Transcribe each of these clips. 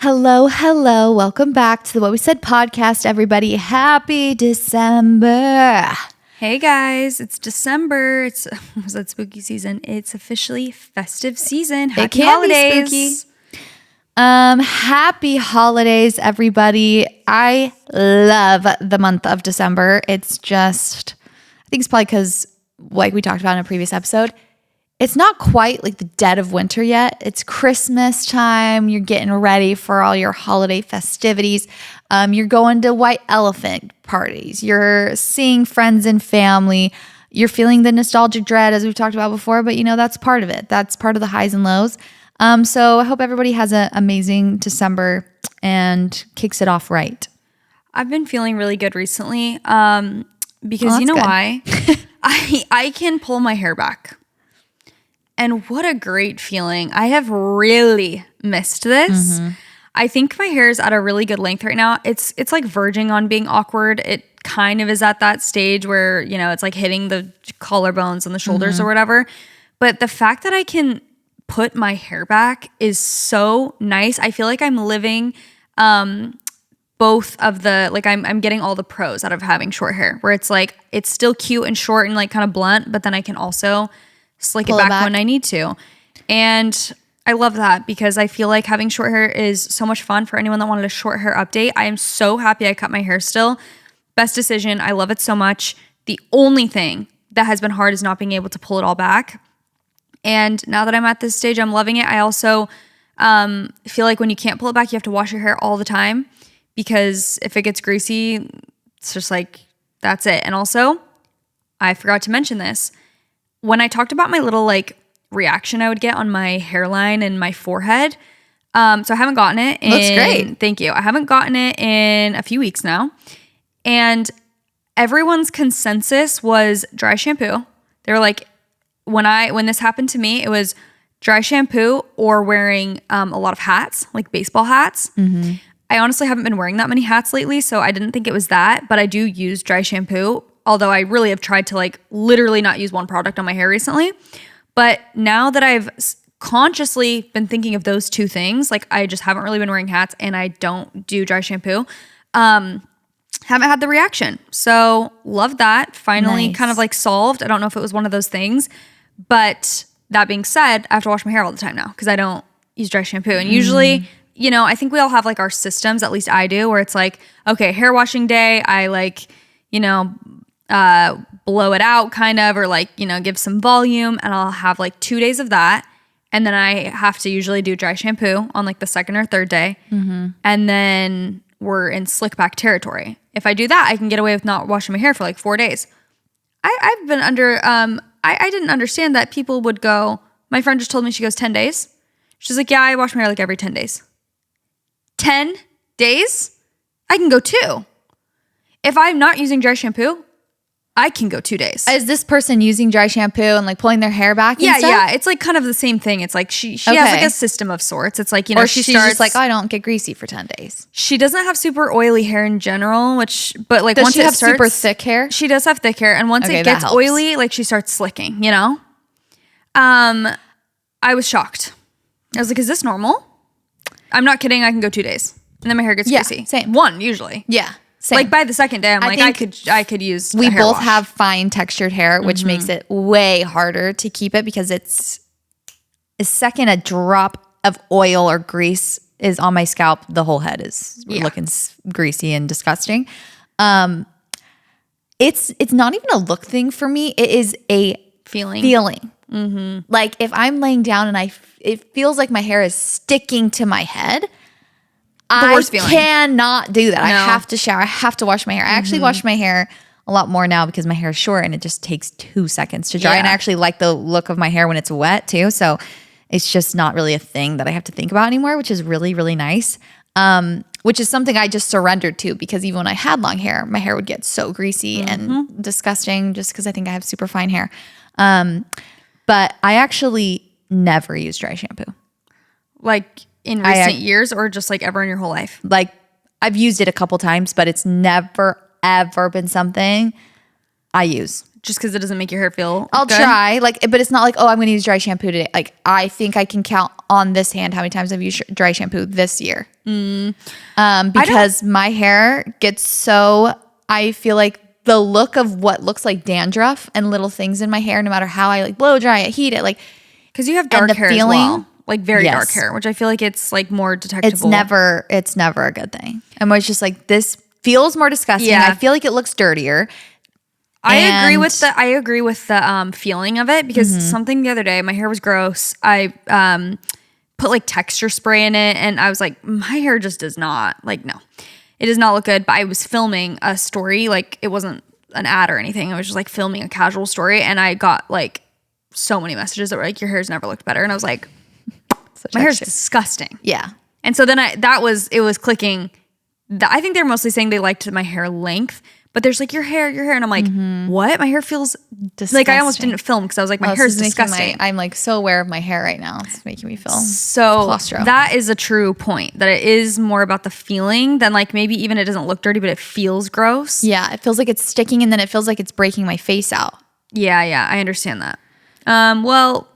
Hello, hello. Welcome back to the What We Said podcast, everybody. Happy December. Hey guys, it's December. It's spooky season. It's officially festive season. Happy holidays. Be spooky. Happy holidays, everybody. I love the month of December. It's just, I think it's probably because, like we talked about in a previous episode, it's not quite like the dead of winter yet. It's Christmas time. You're getting ready for all your holiday festivities. You're going to white elephant parties. You're seeing friends and family. You're feeling the nostalgic dread, as we've talked about before, but that's part of it. That's part of the highs and lows. So I hope everybody has an amazing December and kicks it off right. I've been feeling really good recently because you know why? I can pull my hair back. And what a great feeling. I have really missed this. Mm-hmm. I think my hair is at a really good length right now. It's like verging on being awkward. It kind of is at that stage where, it's like hitting the collarbones and the shoulders or whatever. But the fact that I can put my hair back is so nice. I feel like I'm living both of the, like I'm getting all the pros out of having short hair, where it's like, it's still cute and short and like kind of blunt, but then I can also slick it back when I need to. And I love that because I feel like having short hair is so much fun for anyone that wanted a short hair update. I am so happy I cut my hair still. Best decision. I love it so much. The only thing that has been hard is not being able to pull it all back. And now that I'm at this stage, I'm loving it. I also feel like when you can't pull it back, you have to wash your hair all the time because if it gets greasy, it's just like, that's it. And also, I forgot to mention this. When I talked about my little like reaction I would get on my hairline and my forehead, so I haven't gotten it. Looks great. Thank you. I haven't gotten it in a few weeks now. And everyone's consensus was dry shampoo. They were like, when this happened to me, it was dry shampoo or wearing a lot of hats, like baseball hats. Mm-hmm. I honestly haven't been wearing that many hats lately, so I didn't think it was that, but I do use dry shampoo. Although I really have tried to like literally not use one product on my hair recently. But now that I've consciously been thinking of those two things, like I just haven't really been wearing hats and I don't do dry shampoo, haven't had the reaction. So love that. Finally kind of like solved. I don't know if it was one of those things. But that being said, I have to wash my hair all the time now because I don't use dry shampoo. And usually, I think we all have like our systems, at least I do, where it's like, okay, hair washing day, I like, blow it out kind of, or like, give some volume, and I'll have like 2 days of that. And then I have to usually do dry shampoo on like the second or third day. Mm-hmm. And then we're in slick back territory. If I do that, I can get away with not washing my hair for like 4 days. I've been under, I didn't understand that people would go, my friend just told me she goes 10 days. She's like, yeah, I wash my hair like every 10 days. 10 days? I can go 2. If I'm not using dry shampoo, I can go 2 days. Is this person using dry shampoo and like pulling their hair back? Yeah. It's like kind of the same thing. It's like she has like a system of sorts. It's like, or she's just like, oh, I don't get greasy for 10 days. She doesn't have super oily hair in general, but like does once she it have starts, super thick hair? She does have thick hair. And once it gets oily, like she starts slicking, I was shocked. I was like, is this normal? I'm not kidding. I can go 2 days. And then my hair gets greasy. Same. 1 usually. Yeah. Same. Like by the second day, I'm like, I could use. We both wash. have fine textured hair, which makes it way harder to keep it because it's the second a drop of oil or grease is on my scalp, the whole head is looking greasy and disgusting. It's not even a look thing for me. It is a feeling. Mm-hmm. Like if I'm laying down and it feels like my hair is sticking to my head. I cannot do that. No. I have to shower. I have to wash my hair. I actually wash my hair a lot more now because my hair is short and it just takes 2 seconds to dry. Yeah. And I actually like the look of my hair when it's wet too. So it's just not really a thing that I have to think about anymore, which is really, really nice. Which is something I just surrendered to because even when I had long hair, my hair would get so greasy and disgusting just because I think I have super fine hair. But I actually never use dry shampoo. Like in recent years or just like ever in your whole life? Like I've used it a couple times, but it's never, ever been something I use. just because it doesn't make your hair feel I'll good? try. Like, but it's not like, oh, I'm going to use dry shampoo today. Like, I think I can count on this hand how many times I've used dry shampoo this year. Because my hair gets so, I feel like the look of what looks like dandruff and little things in my hair, no matter how I like blow dry it, heat it, like, because you have dark hair as well. Like very dark hair, which I feel like it's like more detectable. It's never a good thing. I'm always just like, this feels more disgusting. Yeah. I feel like it looks dirtier. I agree with the feeling of it, because something the other day, my hair was gross. I put like texture spray in it, and I was like, my hair just does not, like, no, it does not look good. But I was filming a story, like it wasn't an ad or anything. I was just like filming a casual story, and I got like so many messages that were like, your hair's never looked better. And I was like, my hair's disgusting. Yeah. And so then it was clicking. I think they're mostly saying they liked my hair length, but there's like your hair. And I'm like, what? My hair feels disgusting. Like I almost didn't film because I was like, my hair's disgusting. I'm like so aware of my hair right now. It's making me feel so claustro. That is a true point, that it is more about the feeling than like maybe even it doesn't look dirty, but it feels gross. Yeah. It feels like it's sticking, and then it feels like it's breaking my face out. Yeah. I understand that. Well,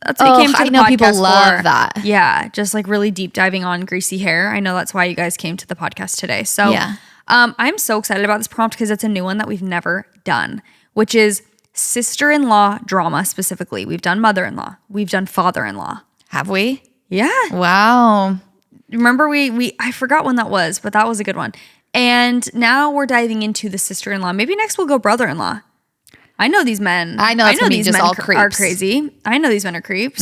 that's what came to the I know podcast people love for. that. Yeah, just like really deep diving on greasy hair. I know that's why you guys came to the podcast today. So yeah. I'm so excited about this prompt because it's a new one that we've never done, which is sister-in-law drama specifically. We've done mother-in-law. We've done father-in-law. Have we? Yeah. Wow. Remember I forgot when that was, but that was a good one. And now we're diving into the sister-in-law. Maybe next we'll go brother-in-law. I know these men. I know these men are crazy. I know these men are creeps.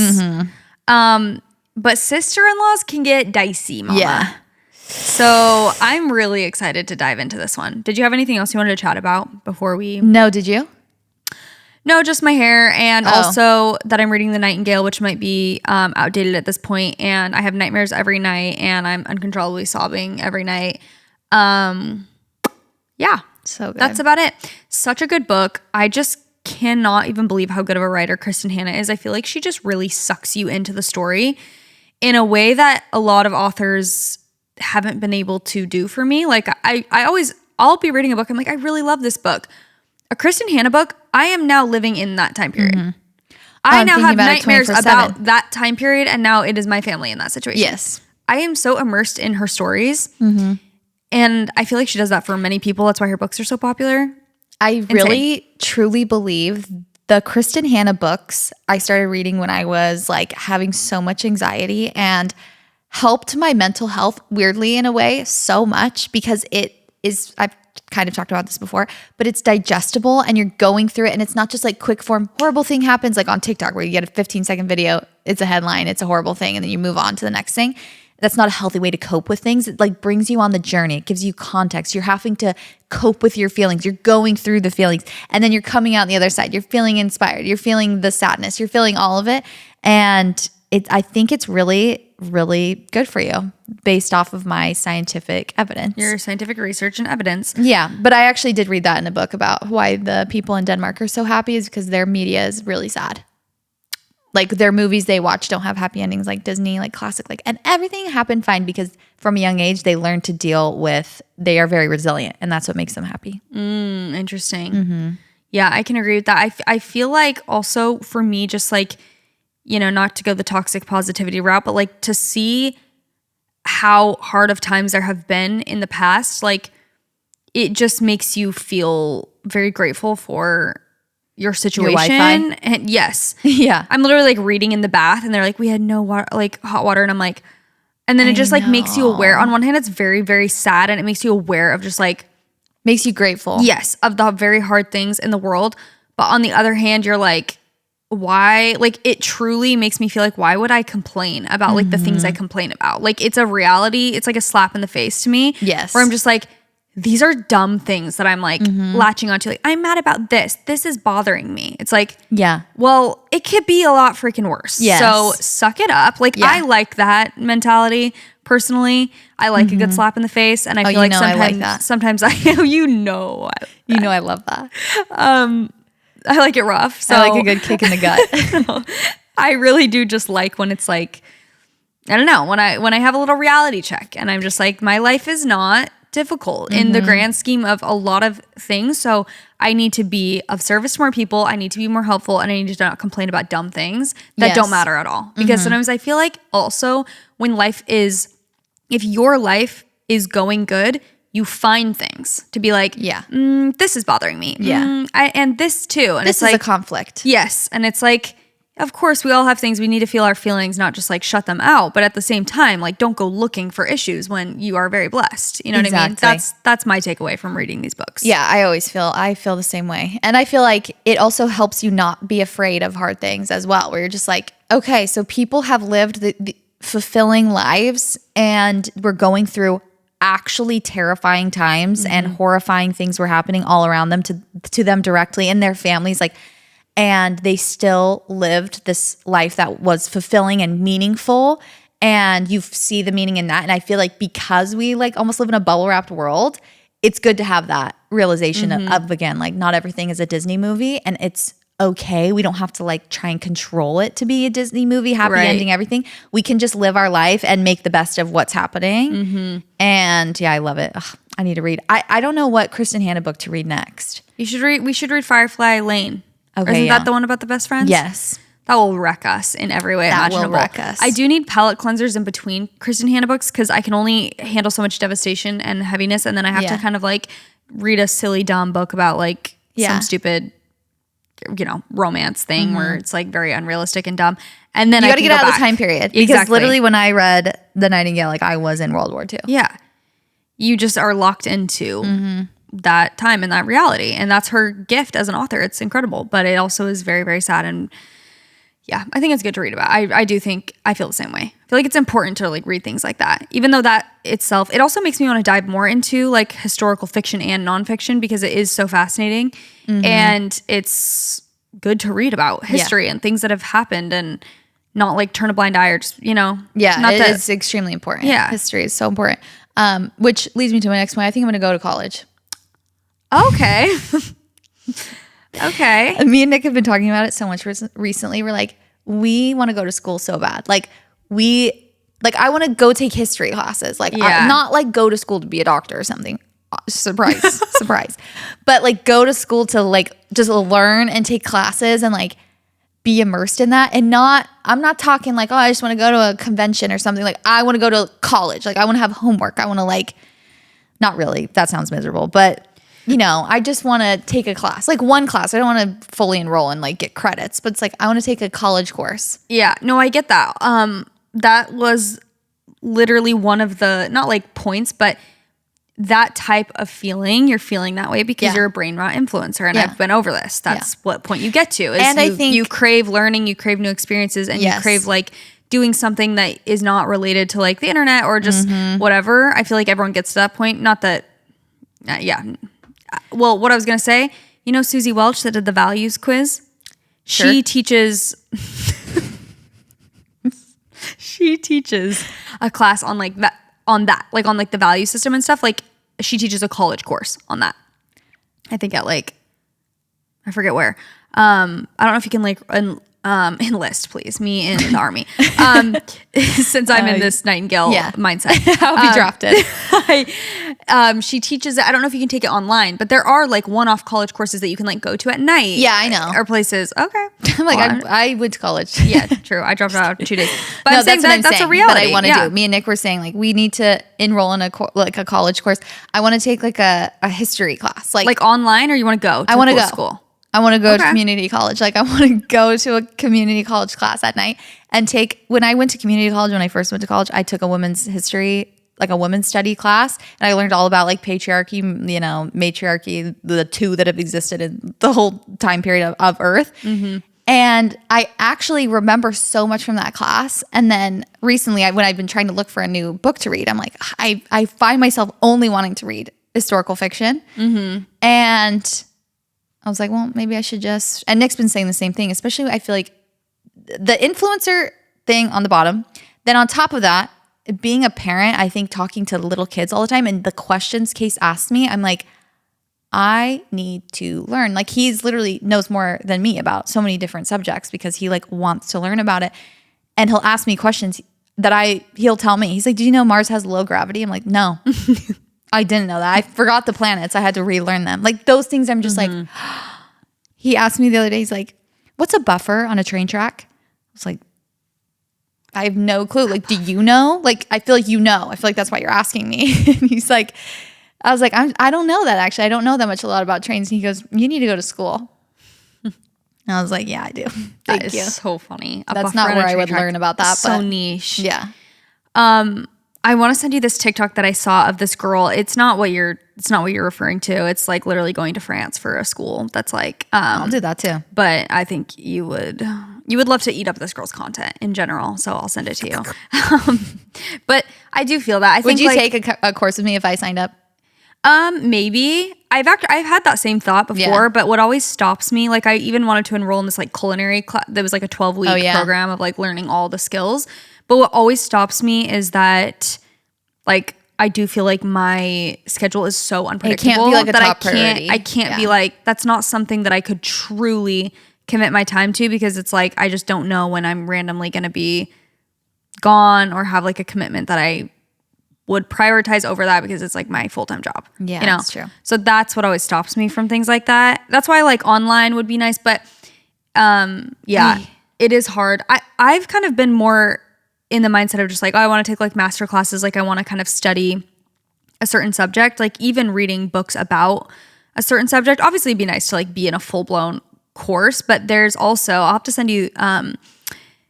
But sister-in-laws can get dicey, mama. Yeah. So I'm really excited to dive into this one. Did you have anything else you wanted to chat about before we? No, did you? No, just my hair, and also that I'm reading The Nightingale, which might be outdated at this point, and I have nightmares every night, and I'm uncontrollably sobbing every night. Yeah. So good. That's about it. Such a good book. I just cannot even believe how good of a writer Kristen Hanna is. I feel like she just really sucks you into the story in a way that a lot of authors haven't been able to do for me. Like I'll be reading a book. I'm like, I really love this book. A Kristen Hanna book, I am now living in that time period. I now have nightmares about that time period, and now it is my family in that situation. Yes. I am so immersed in her stories. And I feel like she does that for many people. That's why her books are so popular. I really, truly believe the Kristen Hanna books I started reading when I was like having so much anxiety, and helped my mental health weirdly in a way so much, because it is, I've kind of talked about this before, but it's digestible and you're going through it, and it's not just like quick form, horrible thing happens like on TikTok where you get a 15-second video, it's a headline, it's a horrible thing, and then you move on to the next thing. That's not a healthy way to cope with things. It like brings you on the journey. It gives you context. You're having to cope with your feelings. You're going through the feelings, and then you're coming out on the other side. You're feeling inspired. You're feeling the sadness. You're feeling all of it. And I think it's really, really good for you based off of my scientific evidence. Your scientific research and evidence. Yeah. But I actually did read that in a book about why the people in Denmark are so happy, is because their media is really sad. Like their movies they watch don't have happy endings like Disney, like classic, like, and everything happened fine because from a young age they learned to deal with, they are very resilient, and that's what makes them happy. Interesting. Yeah, I can agree with that. I feel like also for me, just like, you know, not to go the toxic positivity route, but like to see how hard of times there have been in the past, like it just makes you feel very grateful for your situation. And yes. Yeah. I'm literally like reading in the bath, and they're like, we had no water, like hot water. And I'm like, and then it just like makes you aware. On one hand, it's very, very sad, and it makes you aware of just like, makes you grateful. Yes. Of the very hard things in the world. But on the other hand, you're like, why? Like it truly makes me feel like, why would I complain about like the things I complain about? Like it's a reality. It's like a slap in the face to me. Yes. Where I'm just like, these are dumb things that I'm like latching onto. Like, I'm mad about this. This is bothering me. It's like, yeah, well, it could be a lot freaking worse. Yes. So suck it up. Like, I like that mentality personally. I like a good slap in the face. And I feel like sometimes I love that. I like it rough. So I like a good kick in the gut. I really do just like when it's like, I don't know, when I have a little reality check and I'm just like, my life is not difficult in the grand scheme of a lot of things. So I need to be of service to more people. I need to be more helpful, and I need to not complain about dumb things that don't matter at all. Because sometimes I feel like also when if your life is going good, you find things to be like, this is bothering me. And this too. And this is a conflict. Yes. And it's like, of course, we all have things. We need to feel our feelings, not just like shut them out. But at the same time, like don't go looking for issues when you are very blessed. You know what I mean? That's my takeaway from reading these books. Yeah, I feel the same way. And I feel like it also helps you not be afraid of hard things as well, where you're just like, okay, so people have lived the fulfilling lives, and we're going through actually terrifying times and horrifying things were happening all around them to them directly and their families. Like, and they still lived this life that was fulfilling and meaningful, and you see the meaning in that. And I feel like because we like almost live in a bubble wrapped world, it's good to have that realization of again, like not everything is a Disney movie, and it's okay. We don't have to like try and control it to be a Disney movie, happy ending, everything. We can just live our life and make the best of what's happening. And yeah, I love it. Ugh, I need to read. I don't know what Kristen Hanna book to read next. We should read Firefly Lane. Okay, Isn't that the one about the best friends? Yes. That will wreck us in every way imaginable. That will wreck us. I do need palate cleansers in between Kristen Hanna books because I can only handle so much devastation and heaviness, and then I have to kind of like read a silly dumb book about like some stupid, romance thing where it's like very unrealistic and dumb. And then you got to get out of the time period. Because literally when I read The Nightingale, like I was in World War II. Yeah. You just are locked into that time and that reality. And that's her gift as an author. It's incredible. But it also is very, very sad. And yeah, I think it's good to read about. I do think I feel the same way. I feel like it's important to like read things like that. Even though that itself, it also makes me want to dive more into like historical fiction and nonfiction because it is so fascinating. And it's good to read about history and things that have happened and not like turn a blind eye or just, Yeah, it's extremely important. Yeah. History is so important. Which leads me to my next point. I think I'm going to go to college. Okay. Okay. Me and Nick have been talking about it so much recently. We're like, we want to go to school so bad. I want to go take history classes. Not like go to school to be a doctor or something. Surprise, surprise. But like go to school to like just learn and take classes and like be immersed in that. And I'm not talking like, oh, I just want to go to a convention or something. Like I want to go to college. Like I want to have homework. I want to like, not really. That sounds miserable, but I just want to take a class, like one class. I don't want to fully enroll and like get credits, but it's like, I want to take a college course. Yeah, no, I get that. That was literally one of the, not like points, but that type of feeling, you're feeling that way because you're a brain rot influencer. And I've been over this. That's what point you get to. Is I think you crave learning, you crave new experiences, and you crave like doing something that is not related to like the internet or just whatever. I feel like everyone gets to that point. Not that, Well, what I was going to say, Susie Welch that did the values quiz? Sure. She teaches a class on like that, on the value system and stuff. Like she teaches a college course on that. I think at like, I forget where. I don't know if you can like enlist, please, me in the army. Since I'm in this Nightingale mindset. I'll be drafted. She teaches it. I don't know if you can take it online, but there are like one-off college courses that you can like go to at night. Yeah, I know. Or places. Okay. I'm like, I went to college. Yeah, true. I dropped out 2 days. But no, that's a reality. But I want to do. Me and Nick were saying like we need to enroll in a college course. I want to take like a history class. Like online, or you want to go to I want to go school? I want to go to community college. Like I want to go to a community college class at night and when I went to community college, when I first went to college, I took a women's history, like a women's study class. And I learned all about like patriarchy, matriarchy, the two that have existed in the whole time period of Earth. And I actually remember so much from that class. And then recently when I've been trying to look for a new book to read, I'm like, I find myself only wanting to read historical fiction. And I was like, well, maybe I should just, and Nick's been saying the same thing, especially I feel like the influencer thing on the bottom. Then on top of that, being a parent, I think talking to little kids all the time and the questions Case asked me, I'm like, I need to learn. Like he's literally knows more than me about so many different subjects because he like wants to learn about it. And he'll ask me questions that he'll tell me. He's like, do you know Mars has low gravity? I'm like, no. I didn't know that. I forgot the planets. I had to relearn them. Like those things I'm just like, he asked me the other day, he's like, what's a buffer on a train track? I was like, I have no clue. Like, do you know? Like, I feel like you know. I feel like that's why you're asking me. And he's like, I was like, I don't know that actually. I don't know that much a lot about trains. And he goes, you need to go to school. And I was like, yeah, I do. Thank you. That is so funny. That's not where I would learn about that. So niche. Yeah. I want to send you this TikTok that I saw of this girl. It's not what you're referring to. It's like literally going to France for a school. That's like, I'll do that too. But I think you would love to eat up this girl's content in general. So I'll send it to you. But I do feel that. Would you take a course with me if I signed up? Maybe. I've had that same thought before, but what always stops me, like I even wanted to enroll in this like culinary class. There was like a 12-week program of like learning all the skills. But what always stops me is that like I do feel like my schedule is so unpredictable. It can't be like a top priority. I can't be like, that's not something that I could truly commit my time to, because it's like I just don't know when I'm randomly going to be gone or have like a commitment that I would prioritize over that, because it's like my full-time job. Yeah, you know? That's true. So that's what always stops me from things like that. That's why like online would be nice, but it is hard. I've kind of been more in the mindset of just like, oh, I want to take like master classes. Like I want to kind of study a certain subject, like even reading books about a certain subject. Obviously it'd be nice to like be in a full-blown course, but there's also, I'll have to send you,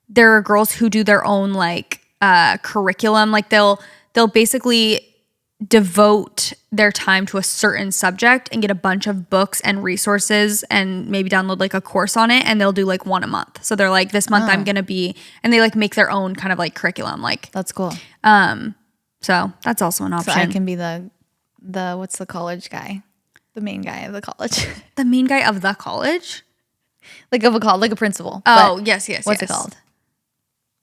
there are girls who do their own like curriculum. Like they'll basically devote their time to a certain subject and get a bunch of books and resources and maybe download like a course on it, and they'll do like one a month. So they're like, this month I'm going to be, and they like make their own kind of like curriculum. Like that's cool. So that's also an option. So I can be the what's the college guy? The main guy of the college. The main guy of the college? Like a principal. Oh, yes. What's it called?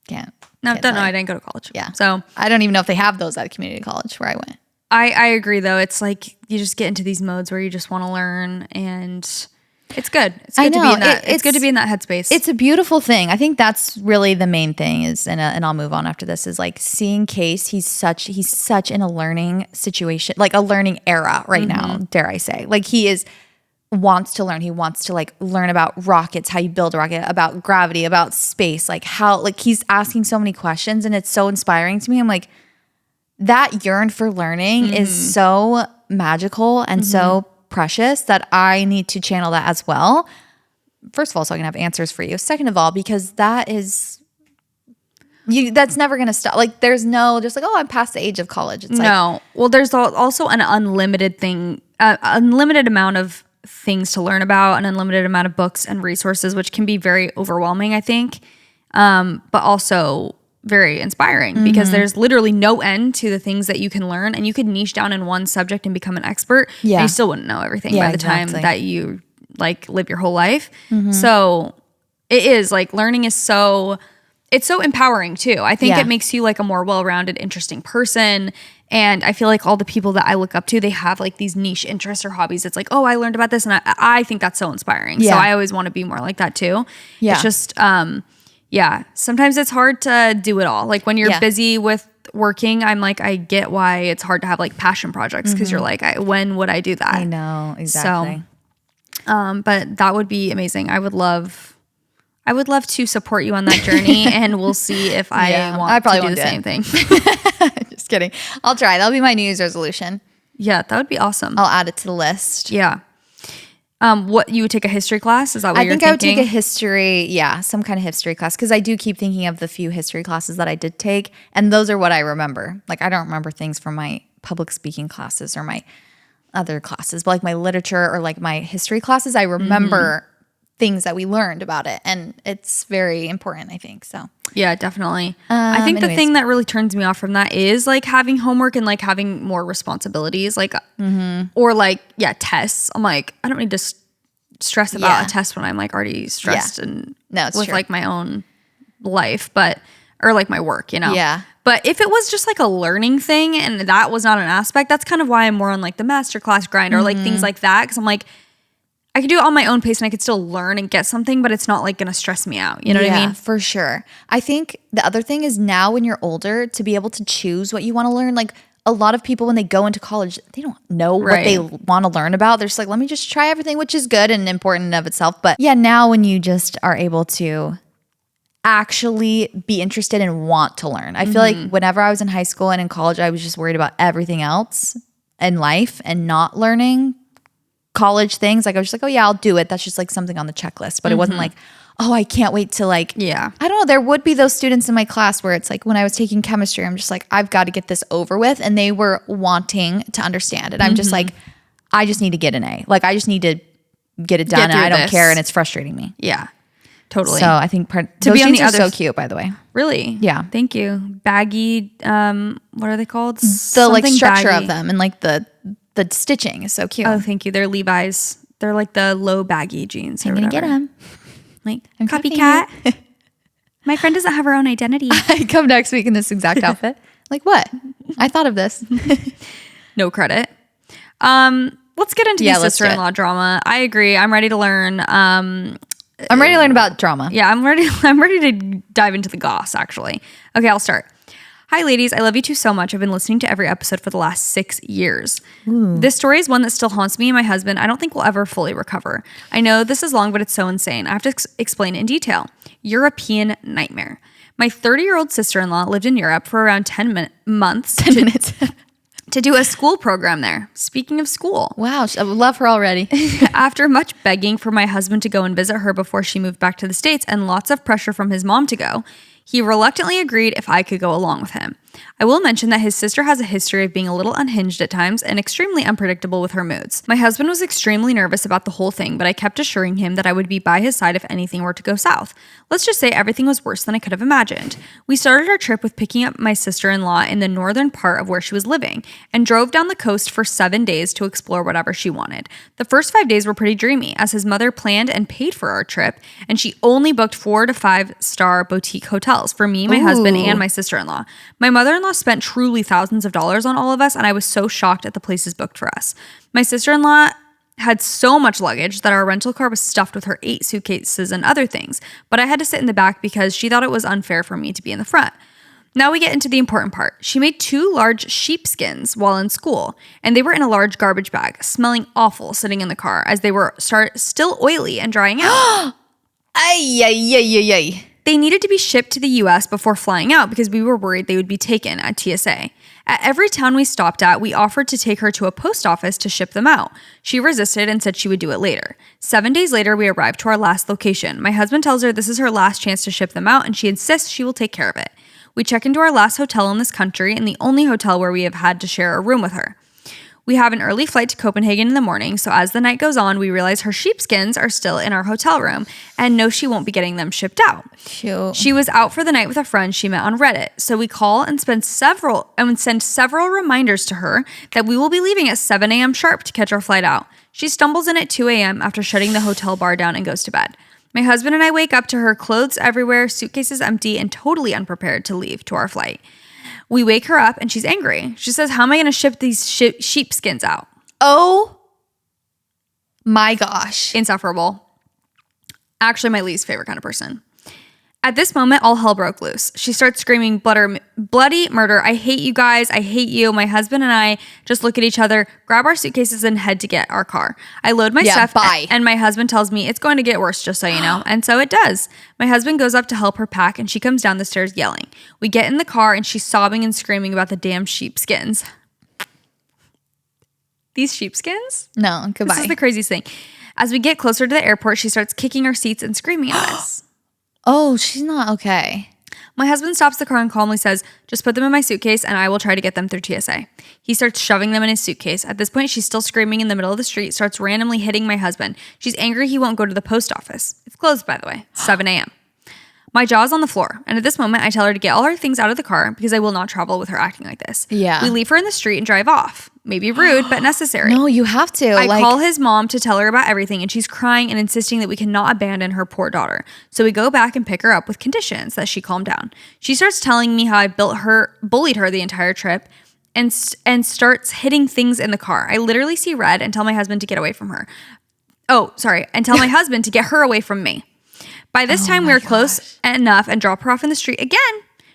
Can't. No, don't know. I didn't go to college. Yeah. So I don't even know if they have those at a community college where I went. I agree though. It's like you just get into these modes where you just want to learn, and it's good. It's good to be in that. It's good to be in that headspace. It's a beautiful thing. I think that's really the main thing is, and I'll move on after this, is like seeing Case. He's such in a learning situation, like a learning era right now, dare I say. Like he wants to learn. He wants to like learn about rockets, how you build a rocket, about gravity, about space, like how, like he's asking so many questions, and it's so inspiring to me. I'm like, that yearn for learning is so magical and so precious that I need to channel that as well. First of all, so I can have answers for you. Second of all, because that's never going to stop. Like there's no, just like, oh, I'm past the age of college. It's no. Well, there's also an unlimited amount of things to learn about, an unlimited amount of books and resources, which can be very overwhelming, I think. But also very inspiring because there's literally no end to the things that you can learn, and you could niche down in one subject and become an expert. Yeah. And you still wouldn't know everything by the time that you like live your whole life. So it is like learning is it's so empowering too. I think it makes you like a more well-rounded, interesting person. And I feel like all the people that I look up to, they have like these niche interests or hobbies. It's like, oh, I learned about this. And I think that's so inspiring. Yeah. So I always want to be more like that too. Yeah. It's just, sometimes it's hard to do it all. Like when you're busy with working, I'm like, I get why it's hard to have like passion projects, because you're like, when would I do that? I know, exactly. So, but that would be amazing. I would love to support you on that journey, and we'll see if I want to do the same thing. Just kidding. I'll try. That'll be my New Year's resolution. Yeah, that would be awesome. I'll add it to the list. Yeah. What, you would take a history class? Is that what you're thinking? I think I would take a history, some kind of history class, because I do keep thinking of the few history classes that I did take, and those are what I remember. Like I don't remember things from my public speaking classes or my other classes, but like my literature or like my history classes, I remember things that we learned about it, and it's very important, I think. So yeah, definitely. I think the thing that really turns me off from that is like having homework and like having more responsibilities, like or like tests. I'm like, I don't need to stress about a test when I'm like already stressed and with like my own life, or like my work, you know. Yeah. But if it was just like a learning thing and that was not an aspect, that's kind of why I'm more on like the masterclass grind or like things like that, because I'm like, I could do it on my own pace and I could still learn and get something, but it's not like going to stress me out. You know what I mean? For sure. I think the other thing is now when you're older, to be able to choose what you want to learn. Like a lot of people when they go into college, they don't know what they want to learn about. They're just like, let me just try everything, which is good and important in of itself. But yeah, now when you just are able to actually be interested and want to learn. I feel like whenever I was in high school and in college, I was just worried about everything else in life and not learning college things. Like I was just like, oh yeah, I'll do it. That's just like something on the checklist. But it wasn't like, oh, I can't wait to like, I don't know. There would be those students in my class where it's like when I was taking chemistry, I'm just like, I've got to get this over with. And they were wanting to understand. And I'm just like, I just need to get an A. Like I just need to get it done and I don't care. And it's frustrating me. Yeah. Totally. So I think those jeans are so cute, by the way. Really? Yeah. Thank you. Baggy. What are they called? The like structure of them and like the stitching is so cute. Oh, thank you. They're Levi's. They're like the low baggy jeans. I'm gonna get them. Like copycat. My friend doesn't have her own identity. I come next week in this exact outfit. Like what? I thought of this. No credit. Let's get into the sister-in-law drama. I agree. I'm ready to learn. I'm ready to learn about drama. Yeah, I'm ready to dive into the goss, actually. Okay, I'll start. Hi, ladies. I love you two so much. I've been listening to every episode for the last 6 years. Ooh. This story is one that still haunts me and my husband. I don't think we'll ever fully recover. I know this is long, but it's so insane. I have to explain it in detail. European nightmare. My 30-year-old sister-in-law lived in Europe for around 10 months. 10 minutes. To do a school program there. Speaking of school. Wow, I love her already. After much begging for my husband to go and visit her before she moved back to the States and lots of pressure from his mom to go, he reluctantly agreed if I could go along with him. I will mention that his sister has a history of being a little unhinged at times and extremely unpredictable with her moods. My husband was extremely nervous about the whole thing, but I kept assuring him that I would be by his side if anything were to go south. Let's just say everything was worse than I could have imagined. We started our trip with picking up my sister-in-law in the northern part of where she was living and drove down the coast for 7 days to explore whatever she wanted. The first 5 days were pretty dreamy as his mother planned and paid for our trip, and she only booked 4 to 5 star boutique hotels for me, my husband, and my sister-in-law. My mother-in-law spent truly thousands of dollars on all of us, and I was so shocked at the places booked for us. My sister-in-law had so much luggage that our rental car was stuffed with her 8 suitcases and other things, but I had to sit in the back because she thought it was unfair for me to be in the front. Now we get into the important part. She made 2 large sheepskins while in school, and they were in a large garbage bag, smelling awful sitting in the car as they were still oily and drying out. Ay. They needed to be shipped to the US before flying out because we were worried they would be taken at TSA. At every town we stopped at, we offered to take her to a post office to ship them out. She resisted and said she would do it later. 7 days later, we arrived to our last location. My husband tells her this is her last chance to ship them out, and she insists she will take care of it. We check into our last hotel in this country and the only hotel where we have had to share a room with her. We have an early flight to Copenhagen in the morning, so as the night goes on, we realize her sheepskins are still in our hotel room and know she won't be getting them shipped out. Cute. She was out for the night with a friend she met on Reddit, so we call and send several reminders to her that we will be leaving at 7 a.m. sharp to catch our flight out. She stumbles in at 2 a.m. after shutting the hotel bar down and goes to bed. My husband and I wake up to her clothes everywhere, suitcases empty, and totally unprepared to leave to our flight. We wake her up and she's angry. She says, how am I going to ship these sheepskins out? Oh my gosh. Insufferable. Actually, my least favorite kind of person. At this moment, all hell broke loose. She starts screaming, bloody murder. I hate you guys. I hate you. My husband and I just look at each other, grab our suitcases, and head to get our car. I load my stuff, and my husband tells me it's going to get worse, just so you know. And so it does. My husband goes up to help her pack, and she comes down the stairs yelling. We get in the car, and she's sobbing and screaming about the damn sheepskins. These sheepskins? No, goodbye. This is the craziest thing. As we get closer to the airport, she starts kicking our seats and screaming at us. Oh, she's not okay. My husband stops the car and calmly says, just put them in my suitcase and I will try to get them through TSA. He starts shoving them in his suitcase. At this point, she's still screaming in the middle of the street, starts randomly hitting my husband. She's angry he won't go to the post office. It's closed, by the way, 7 a.m. My jaw's on the floor, and at this moment, I tell her to get all her things out of the car because I will not travel with her acting like this. Yeah. We leave her in the street and drive off. Maybe rude, but necessary. No, you have to. I call his mom to tell her about everything, and she's crying and insisting that we cannot abandon her poor daughter. So we go back and pick her up with conditions that she calm down. She starts telling me how I bullied her the entire trip, and starts hitting things in the car. I literally see red and tell my husband to get away from her. And tell my husband to get her away from me. By this time, we were close enough and drop her off in the street again.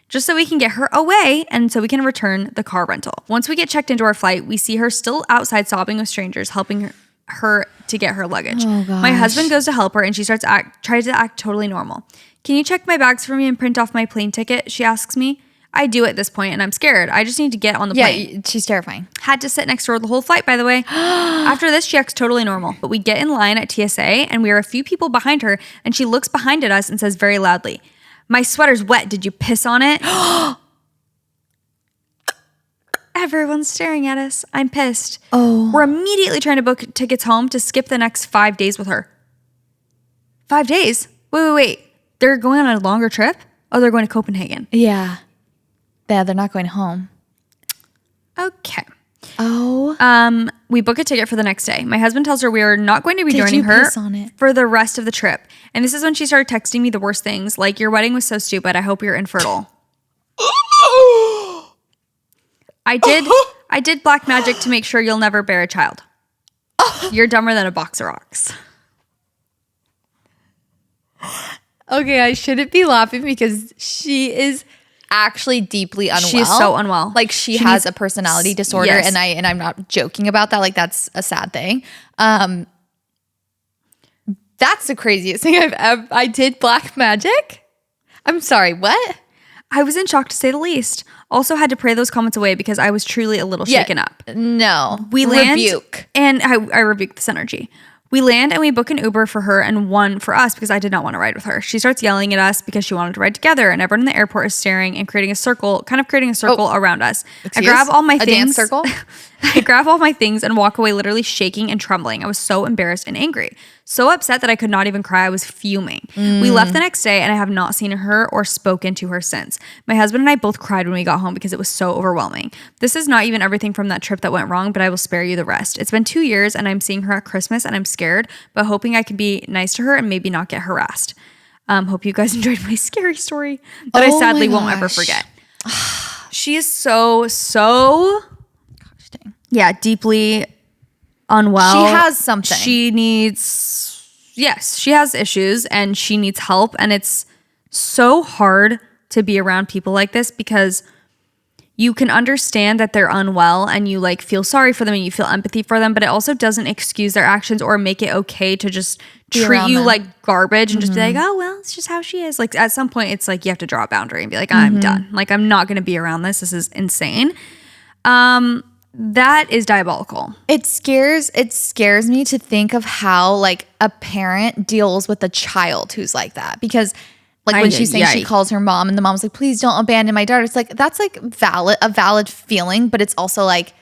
just so we can get her away and so we can return the car rental. Once we get checked into our flight, we see her still outside sobbing with strangers, helping her to get her luggage. Oh, gosh. My husband goes to help her and she tries to act totally normal. Can you check my bags for me and print off my plane ticket? She asks me. I do at this point and I'm scared. I just need to get on the plane. Yeah, she's terrifying. Had to sit next to her the whole flight, by the way. After this, she acts totally normal. But we get in line at TSA and we are a few people behind her and she looks behind at us and says very loudly, "My sweater's wet. Did you piss on it?" Everyone's staring at us. I'm pissed. Oh. We're immediately trying to book tickets home to skip the next 5 days with her. 5 days? Wait. They're going on a longer trip? Oh, they're going to Copenhagen. Yeah. Yeah, they're not going home. Okay. Oh. We book a ticket for the next day. My husband tells her we are not going to be joining her piss on it? for the rest of the trip. And this is when she started texting me the worst things, like, "Your wedding was so stupid. I hope you're infertile." I did black magic to make sure you'll never bear a child. You're dumber than a box of rocks. Okay, I shouldn't be laughing because she is actually deeply unwell. She is so unwell. Like she has a personality disorder, yes. and I'm not joking about that. Like that's a sad thing. That's the craziest thing I've ever. I did black magic. I'm sorry. What? I was in shock to say the least. Also had to pray those comments away because I was truly a little shaken up. No, we land rebuke, and I rebuke this energy. We land and we book an Uber for her and one for us because I did not want to ride with her. She starts yelling at us because she wanted to ride together, and everyone in the airport is staring and creating a circle around us. I grab all my things. A dance circle? I grab all my things and walk away literally shaking and trembling. I was so embarrassed and angry. So upset that I could not even cry. I was fuming. We left the next day and I have not seen her or spoken to her since. My husband and I both cried when we got home because it was so overwhelming. This is not even everything from that trip that went wrong, but I will spare you the rest. It's been 2 years and I'm seeing her at Christmas and I'm scared, but hoping I can be nice to her and maybe not get harassed. Hope you guys enjoyed my scary story that I sadly won't ever forget. She is so deeply unwell. She has something. She has issues and she needs help. And it's so hard to be around people like this because you can understand that they're unwell and you like feel sorry for them and you feel empathy for them, but it also doesn't excuse their actions or make it okay to just treat you like garbage and just be like, oh, well, it's just how she is. Like at some point it's like you have to draw a boundary and be like, I'm done. Like I'm not going to be around this. This is insane. That is diabolical. It scares me to think of how like a parent deals with a child who's like that, because like when she's saying she calls her mom and the mom's like, please don't abandon my daughter. It's like, that's like a valid feeling, but it's also like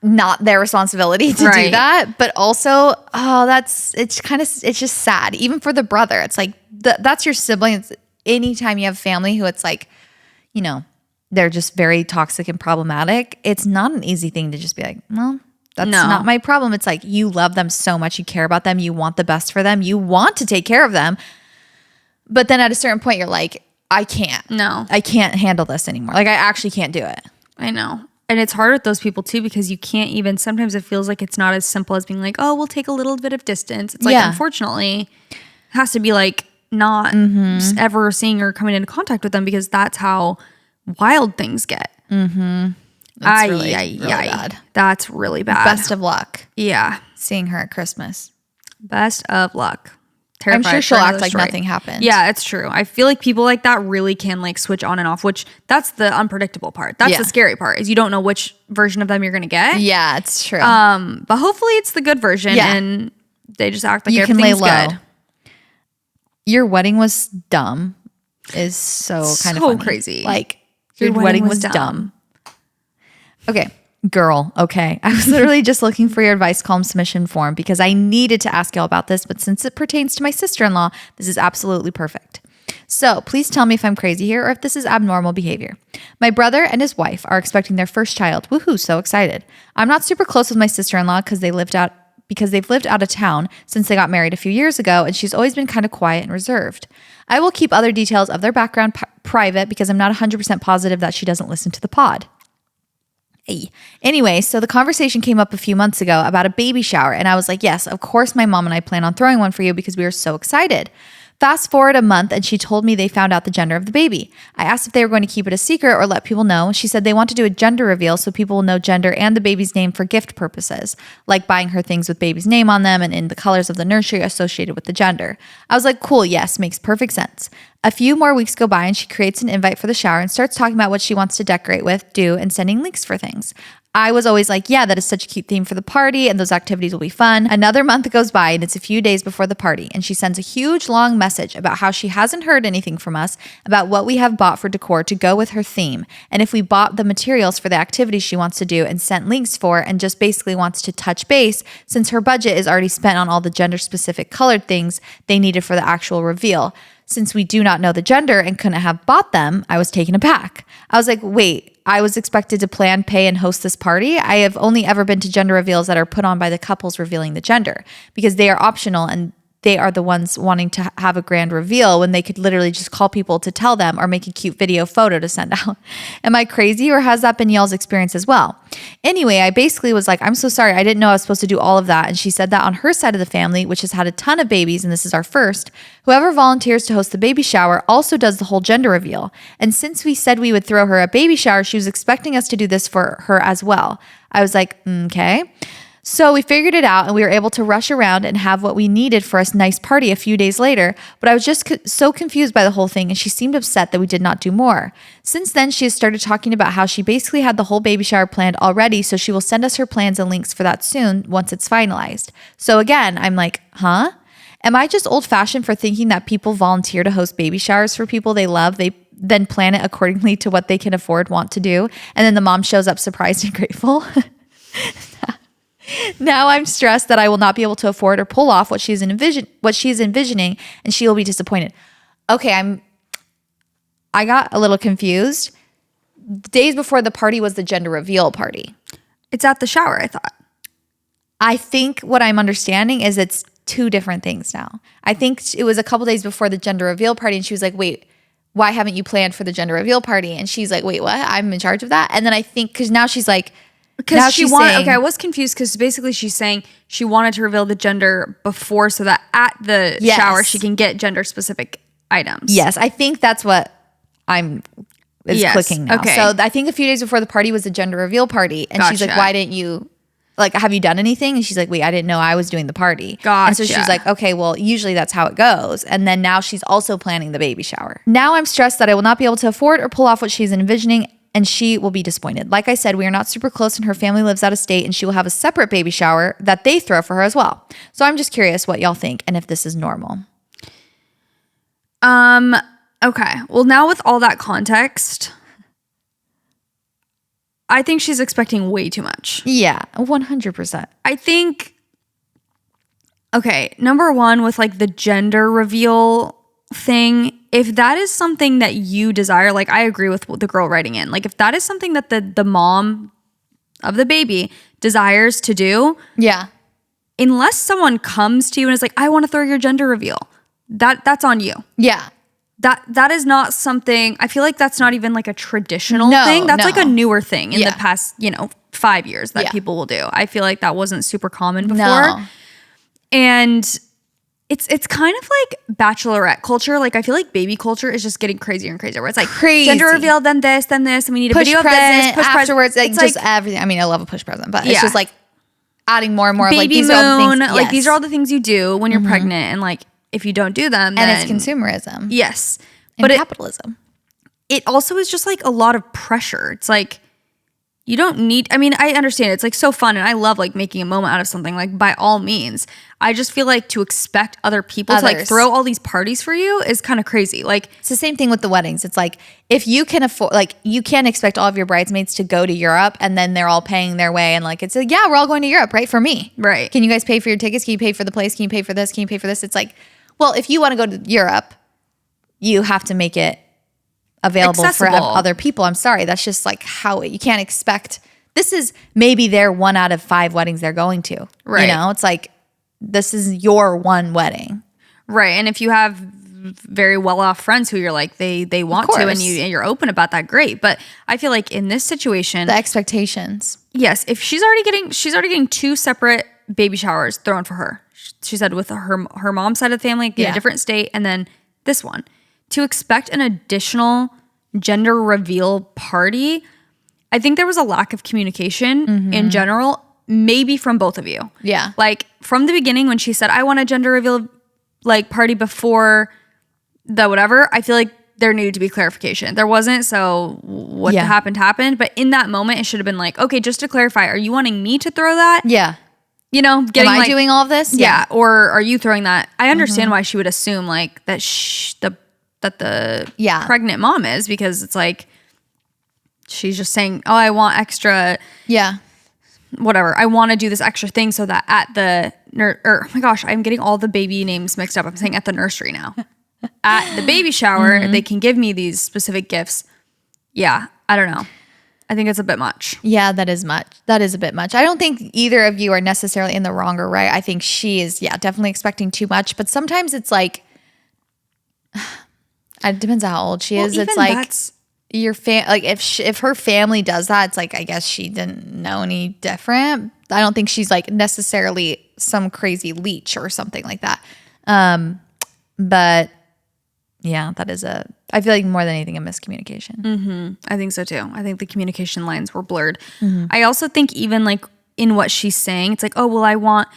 not their responsibility to do that. But also, it's just sad. Even for the brother, it's like, that's your sibling. It's anytime you have family who it's like, you know, they're just very toxic and problematic. It's not an easy thing to just be like, well, that's not my problem. It's like you love them so much. You care about them. You want the best for them. You want to take care of them. But then at a certain point, you're like, I can't handle this anymore. Like I actually can't do it. I know. And it's hard with those people too, because you can't even, sometimes it feels like it's not as simple as being like, oh, we'll take a little bit of distance. It's like, unfortunately, it has to be like not ever seeing or coming into contact with them, because that's how wild things get. That's really bad. That's really bad. Best of luck. Yeah. Seeing her at Christmas. Best of luck. Terrified. I'm sure she'll act like nothing happened. Yeah, it's true. I feel like people like that really can like switch on and off, which that's the unpredictable part. That's the scary part, is you don't know which version of them you're going to get. Yeah, it's true. But hopefully it's the good version and they just act like everything's good. Your wedding was dumb is so kind of funny. Crazy. Like your wedding was dumb. Okay. Girl, okay. I was literally just looking for your advice column submission form because I needed to ask y'all about this, but since it pertains to my sister-in-law, this is absolutely perfect. So please tell me if I'm crazy here or if this is abnormal behavior. My brother and his wife are expecting their first child. Woohoo, so excited. I'm not super close with my sister-in-law because they've lived out of town since they got married a few years ago, and she's always been kind of quiet and reserved. I will keep other details of their background private because I'm not 100% positive that she doesn't listen to the pod. Anyway, so the conversation came up a few months ago about a baby shower, and I was like, yes, of course my mom and I plan on throwing one for you because we are so excited. Fast forward a month and she told me they found out the gender of the baby. I asked if they were going to keep it a secret or let people know. She said they want to do a gender reveal so people will know gender and the baby's name for gift purposes, like buying her things with baby's name on them and in the colors of the nursery associated with the gender. I was like, cool, yes, makes perfect sense. A few more weeks go by and she creates an invite for the shower and starts talking about what she wants to decorate with, do, and sending links for things. I was always like, yeah, that is such a cute theme for the party and those activities will be fun. Another month goes by and it's a few days before the party and she sends a huge long message about how she hasn't heard anything from us about what we have bought for decor to go with her theme and if we bought the materials for the activities she wants to do and sent links for and just basically wants to touch base since her budget is already spent on all the gender specific colored things they needed for the actual reveal. Since we do not know the gender and couldn't have bought them, I was taken aback. I was like, wait, I was expected to plan, pay, and host this party? I have only ever been to gender reveals that are put on by the couples revealing the gender because they are optional and they are the ones wanting to have a grand reveal when they could literally just call people to tell them or make a cute video photo to send out. Am I crazy or has that been y'all's experience as well? Anyway, I basically was like, I'm so sorry. I didn't know I was supposed to do all of that. And she said that on her side of the family, which has had a ton of babies, and this is our first, whoever volunteers to host the baby shower also does the whole gender reveal. And since we said we would throw her a baby shower, she was expecting us to do this for her as well. I was like, okay. So we figured it out and we were able to rush around and have what we needed for a nice party a few days later, but I was just so confused by the whole thing and she seemed upset that we did not do more. Since then, she has started talking about how she basically had the whole baby shower planned already, so she will send us her plans and links for that soon once it's finalized. So again, I'm like, huh? Am I just old-fashioned for thinking that people volunteer to host baby showers for people they love? They then plan it accordingly to what they can afford, want to do, and then the mom shows up surprised and grateful? Now I'm stressed that I will not be able to afford or pull off what she's envisioning, and she will be disappointed. Okay, I got a little confused. The days before the party was the gender reveal party. It's at the shower, I thought. I think what I'm understanding is it's two different things now. I think it was a couple days before the gender reveal party, and she was like, wait, why haven't you planned for the gender reveal party? And she's like, wait, what? I'm in charge of that? And then I think, because now she's like, because she wanted, okay, I was confused because basically she's saying she wanted to reveal the gender before so that at the shower she can get gender specific items. Yes, I think that's what clicking now. Okay. So I think a few days before the party was the gender reveal party. And she's like, why didn't you, like, have you done anything? And she's like, wait, I didn't know I was doing the party. Gotcha. And so she's like, okay, well, usually that's how it goes. And then now she's also planning the baby shower. Now I'm stressed that I will not be able to afford or pull off what she's envisioning, and she will be disappointed. Like I said, we are not super close and her family lives out of state and she will have a separate baby shower that they throw for her as well. So I'm just curious what y'all think and if this is normal. Okay. Well, now with all that context, I think she's expecting way too much. Yeah, 100%. I think, okay, number one, with like the gender reveal thing, if that is something that you desire, like I agree with the girl writing in, like if that is something that the mom of the baby desires to do, yeah, unless someone comes to you and is like, I want to throw your gender reveal, that's on you. Yeah. That is not something, I feel like that's not even like a traditional thing. That's like a newer thing in the past, 5 years that people will do. I feel like that wasn't super common before. No. And it's kind of like bachelorette culture. Like I feel like baby culture is just getting crazier and crazier. Where it's like gender reveal, then this, and we need a push video present, of this. Push afterwards, present. like just everything. I mean, I love a push present, but it's just like adding more and more. Baby like these moon, are all the things. Like these are all the things you do when you're pregnant, and like if you don't do them, then, and it's consumerism. Yes, and capitalism. It also is just like a lot of pressure. It's like you don't need, I mean, I understand it's like so fun and I love like making a moment out of something, like by all means. I just feel like to expect other people to like throw all these parties for you is kind of crazy. Like it's the same thing with the weddings. It's like if you can afford, like you can't expect all of your bridesmaids to go to Europe and then they're all paying their way and like it's like, yeah, we're all going to Europe, right? For me. Right. Can you guys pay for your tickets? Can you pay for the place? Can you pay for this? Can you pay for this? It's like, well, if you want to go to Europe, you have to make it available accessible for other people. I'm sorry. That's just like how you can't expect. This is maybe their 1 out of 5 weddings they're going to. Right. It's like this is your one wedding. Right. And if you have very well-off friends who you're like they want to and you're open about that, great. But I feel like in this situation, the expectations. Yes, if she's already getting 2 separate baby showers thrown for her. She said with her mom's side of the family, in a different state, and then this one. To expect an additional gender reveal party, I think there was a lack of communication in general, maybe from both of you. Yeah. Like from the beginning when she said, I want a gender reveal like party before the whatever, I feel like there needed to be clarification. There wasn't, so what happened. But in that moment, it should have been like, okay, just to clarify, are you wanting me to throw that? Yeah. You know, am I doing all of this? Yeah. Or are you throwing that? I understand why she would assume like that the pregnant mom is, because it's like she's just saying, oh, I want extra. Yeah. Whatever. I want to do this extra thing so that at the oh my gosh, I'm getting all the baby names mixed up. I'm saying at the nursery now. At the baby shower, they can give me these specific gifts. Yeah, I don't know. I think it's a bit much. Yeah, that is much. That is a bit much. I don't think either of you are necessarily in the wrong or right. I think she is, definitely expecting too much. But sometimes it's like, it depends on how old she is. It's like your like if her family does that, it's like I guess she didn't know any different. I don't think she's like necessarily some crazy leech or something like that. But yeah, that is I feel like more than anything, a miscommunication. I think so too. I think the communication lines were blurred. I also think even like in what she's saying, it's like, oh, well, I want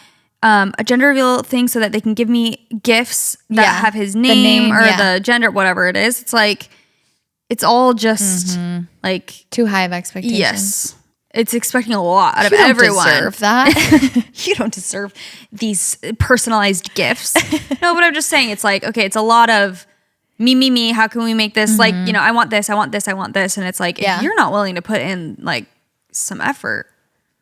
a gender reveal thing so that they can give me gifts that have his name or the gender, whatever it is. It's like, it's all just like too high of expectations. Yes. It's expecting a lot out of everyone. You don't deserve that. You don't deserve these personalized gifts. No, but I'm just saying, it's like, okay, it's a lot of me. How can we make this like, you know, I want this. And it's like, if you're not willing to put in like some effort,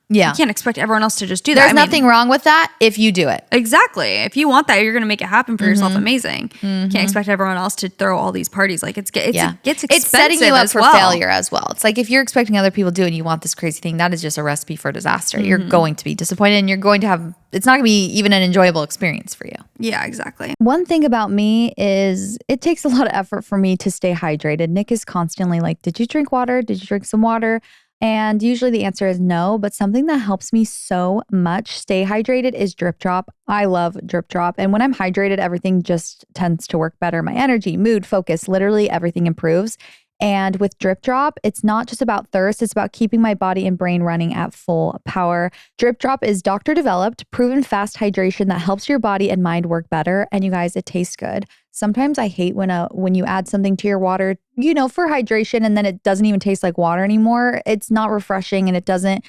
you can't expect everyone else to just do that. There's nothing wrong with that if you do it. Exactly. If you want that, you're going to make it happen for yourself. Amazing. Can't expect everyone else to throw all these parties. Like it gets expensive. It's setting you up for failure as well. It's like if you're expecting other people to do it and you want this crazy thing, that is just a recipe for disaster. You're going to be disappointed and you're going to have, it's not going to be even an enjoyable experience for you. Yeah, exactly. One thing about me is it takes a lot of effort for me to stay hydrated. Nick is constantly like, did you drink water? Did you drink some water? And usually the answer is no, but something that helps me so much stay hydrated is Drip Drop. I love Drip Drop. And when I'm hydrated, everything just tends to work better. My energy, mood, focus, literally everything improves. And with Drip Drop, it's not just about thirst, it's about keeping my body and brain running at full power. Drip Drop is doctor developed, proven fast hydration that helps your body and mind work better. And you guys, it tastes good. Sometimes I hate when you add something to your water, you know, for hydration, and then it doesn't even taste like water anymore. It's not refreshing and it doesn't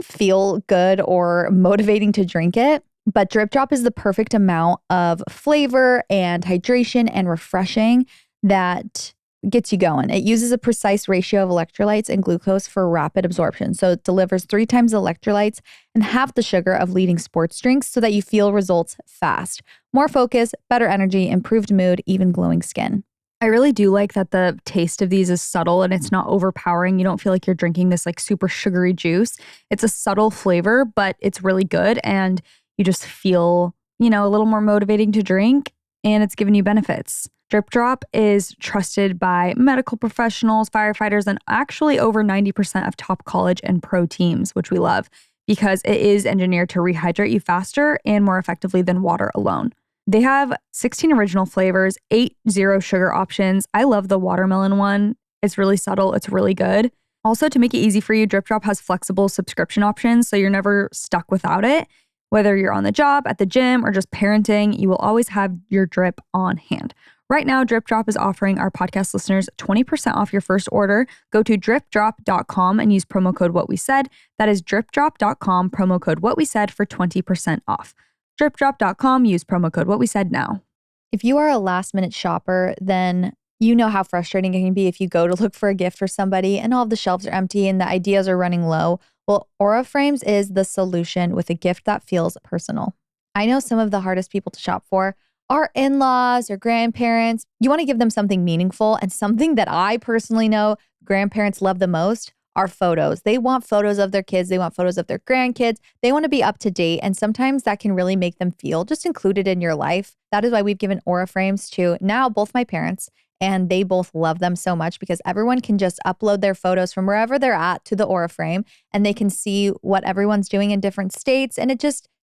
feel good or motivating to drink it. But Drip Drop is the perfect amount of flavor and hydration and refreshing that gets you going. It uses a precise ratio of electrolytes and glucose for rapid absorption. So it delivers 3 times the electrolytes and half the sugar of leading sports drinks so that you feel results fast. More focus, better energy, improved mood, even glowing skin. I really do like that the taste of these is subtle and it's not overpowering. You don't feel like you're drinking this like super sugary juice. It's a subtle flavor, but it's really good and you just feel, you know, a little more motivating to drink and it's giving you benefits. Drip Drop is trusted by medical professionals, firefighters, and actually over 90% of top college and pro teams, which we love because it is engineered to rehydrate you faster and more effectively than water alone. They have 16 original flavors, 8 zero sugar options. I love the watermelon one. It's really subtle. It's really good. Also, to make it easy for you, Drip Drop has flexible subscription options, so you're never stuck without it. Whether you're on the job, at the gym, or just parenting, you will always have your drip on hand. Right now, Drip Drop is offering our podcast listeners 20% off your first order. Go to dripdrop.com and use promo code What We Said. That is dripdrop.com, promo code What We Said for 20% off. Dripdrop.com, use promo code What We Said now. If you are a last minute shopper, then you know how frustrating it can be if you go to look for a gift for somebody and all of the shelves are empty and the ideas are running low. Well, Aura Frames is the solution with a gift that feels personal. I know some of the hardest people to shop for are in-laws or grandparents. You want to give them something meaningful, and something that I personally know grandparents love the most are photos. They want photos of their kids. They want photos of their grandkids. They want to be up to date. And sometimes that can really make them feel just included in your life. That is why we've given Aura Frames to now both my parents, and they both love them so much because everyone can just upload their photos from wherever they're at to the Aura Frame, and they can see what everyone's doing in different states. And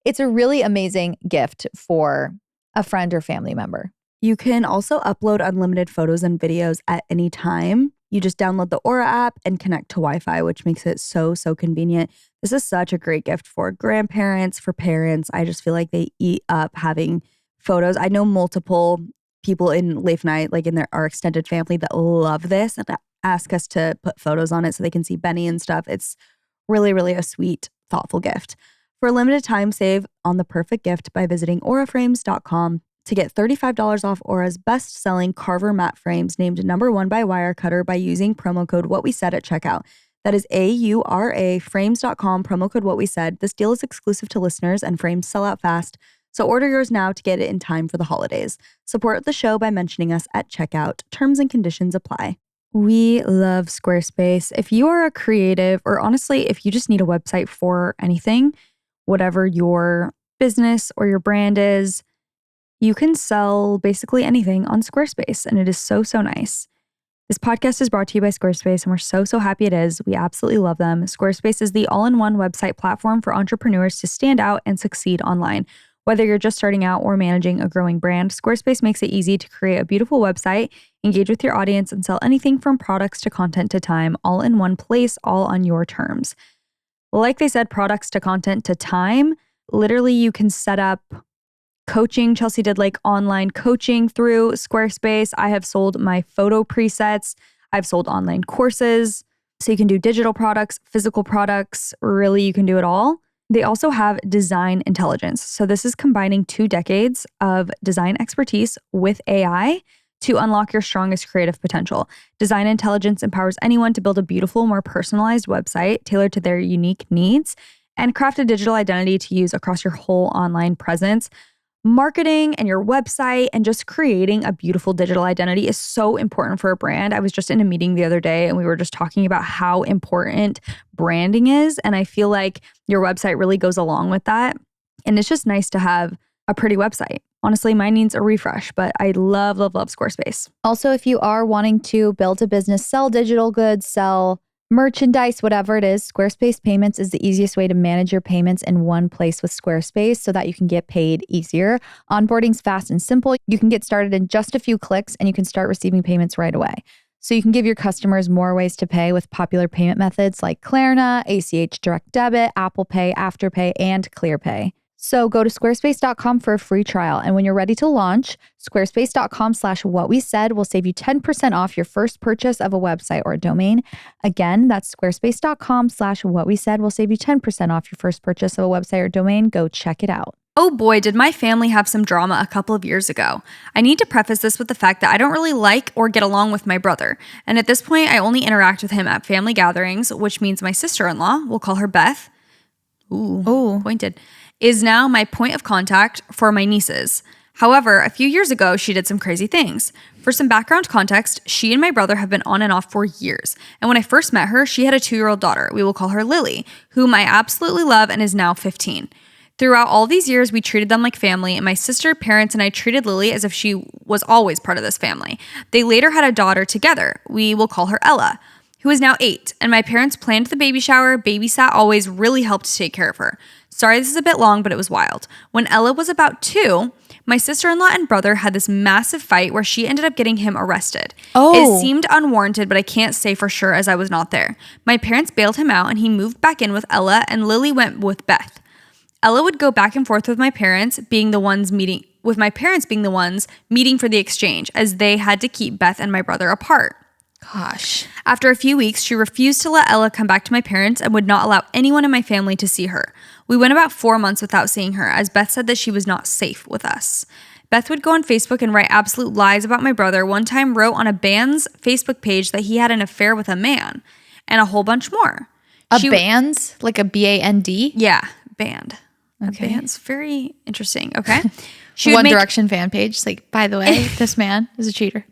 It's a really amazing gift for a friend or family member. You can also upload unlimited photos and videos at any time. You just download the Aura app and connect to Wi-Fi, which makes it so convenient. This is such a great gift for grandparents, for parents. I just feel like they eat up having photos. I know multiple people in Leif and I, like in our extended family, that love this and ask us to put photos on it so they can see Benny and stuff. It's really a sweet, thoughtful gift. For a limited time, save on the perfect gift by visiting auraframes.com to get $35 off Aura's best-selling Carver matte frames named #1 by Wirecutter by using promo code WhatWeSaid at checkout. That is AURA frames.com, promo code WhatWeSaid. This deal is exclusive to listeners and frames sell out fast, so order yours now to get it in time for the holidays. Support the show by mentioning us at checkout. Terms and conditions apply. We love Squarespace. If you are a creative, or honestly, if you just need a website for anything, whatever your business or your brand is, you can sell basically anything on Squarespace, and it is so nice. This podcast is brought to you by Squarespace, and we're so happy it is. We absolutely love them. Squarespace is the all-in-one website platform for entrepreneurs to stand out and succeed online. Whether you're just starting out or managing a growing brand, Squarespace makes it easy to create a beautiful website, engage with your audience, and sell anything from products to content to time, all in one place, all on your terms. Like they said, products to content to time. Literally, you can set up coaching. Chelsea did like online coaching through Squarespace. I have sold my photo presets. I've sold online courses. So you can do digital products, physical products. Really, you can do it all. They also have design intelligence. So this is combining 2 decades of design expertise with AI to unlock your strongest creative potential. Design intelligence empowers anyone to build a beautiful, more personalized website tailored to their unique needs and craft a digital identity to use across your whole online presence. Marketing and your website and just creating a beautiful digital identity is so important for a brand. I was just in a meeting the other day and we were just talking about how important branding is. And I feel like your website really goes along with that. And it's just nice to have a pretty website. Honestly, mine needs a refresh, but I love Squarespace. Also, if you are wanting to build a business, sell digital goods, sell merchandise, whatever it is, Squarespace Payments is the easiest way to manage your payments in one place with Squarespace so that you can get paid easier. Onboarding's fast and simple. You can get started in just a few clicks and you can start receiving payments right away. So you can give your customers more ways to pay with popular payment methods like Klarna, ACH Direct Debit, Apple Pay, Afterpay, and ClearPay. So go to squarespace.com for a free trial. And when you're ready to launch, squarespace.com/whatwesaid will save you 10% off your first purchase of a website or a domain. Again, that's squarespace.com/whatwesaid will save you 10% off your first purchase of a website or domain. Go check it out. Oh boy, did my family have some drama a couple of years ago. I need to preface this with the fact that I don't really like or get along with my brother. And at this point, I only interact with him at family gatherings, which means my sister-in-law, we'll call her Beth. Ooh, pointed. Is now my point of contact for my nieces. However, a few years ago, she did some crazy things. For some background context, she and my brother have been on and off for years. And when I first met her, she had a 2-year-old daughter. We will call her Lily, whom I absolutely love and is now 15. Throughout all these years, we treated them like family, and my sister, parents, and I treated Lily as if she was always part of this family. They later had a daughter together. We will call her Ella, who is now 8, and my parents planned the baby shower, babysat always, really helped to take care of her. Sorry, this is a bit long, but it was wild. When Ella was about 2, my sister-in-law and brother had this massive fight where she ended up getting him arrested. It seemed unwarranted, but I can't say for sure as I was not there. My parents bailed him out and he moved back in with Ella, and Lily went with Beth. Ella would go back and forth with my parents being the ones meeting for the exchange, as they had to keep Beth and my brother apart. Gosh. After a few weeks, she refused to let Ella come back to my parents and would not allow anyone in my family to see her. We went about 4 months without seeing her, as Beth said that she was not safe with us. Beth would go on Facebook and write absolute lies about my brother. One time wrote on a band's Facebook page that he had an affair with a man, and a whole bunch more. Band's? Like a BAND? Yeah, band. Okay. A band's very interesting. Okay. One Direction fan page. It's like, by the way, this man is a cheater.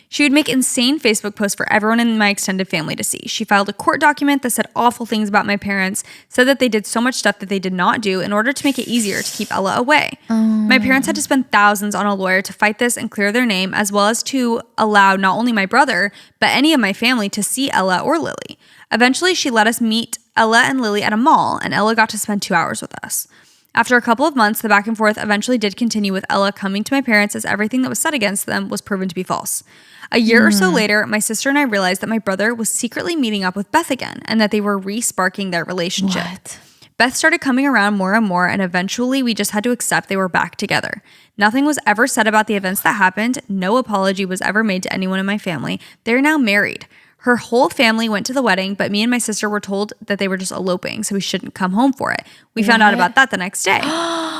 She would make insane Facebook posts for everyone in my extended family to see. She filed a court document that said awful things about my parents, said that they did so much stuff that they did not do in order to make it easier to keep Ella away. My parents had to spend thousands on a lawyer to fight this and clear their name, as well as to allow not only my brother, but any of my family to see Ella or Lily. Eventually, she let us meet Ella and Lily at a mall, and Ella got to spend 2 hours with us. After a couple of months, the back and forth eventually did continue with Ella coming to my parents as everything that was said against them was proven to be false. A year or so later, my sister and I realized that my brother was secretly meeting up with Beth again and that they were re-sparking their relationship. What? Beth started coming around more and more, and eventually we just had to accept they were back together. Nothing was ever said about the events that happened. No apology was ever made to anyone in my family. They're now married. Her whole family went to the wedding, but me and my sister were told that they were just eloping, so we shouldn't come home for it. We found out about that the next day.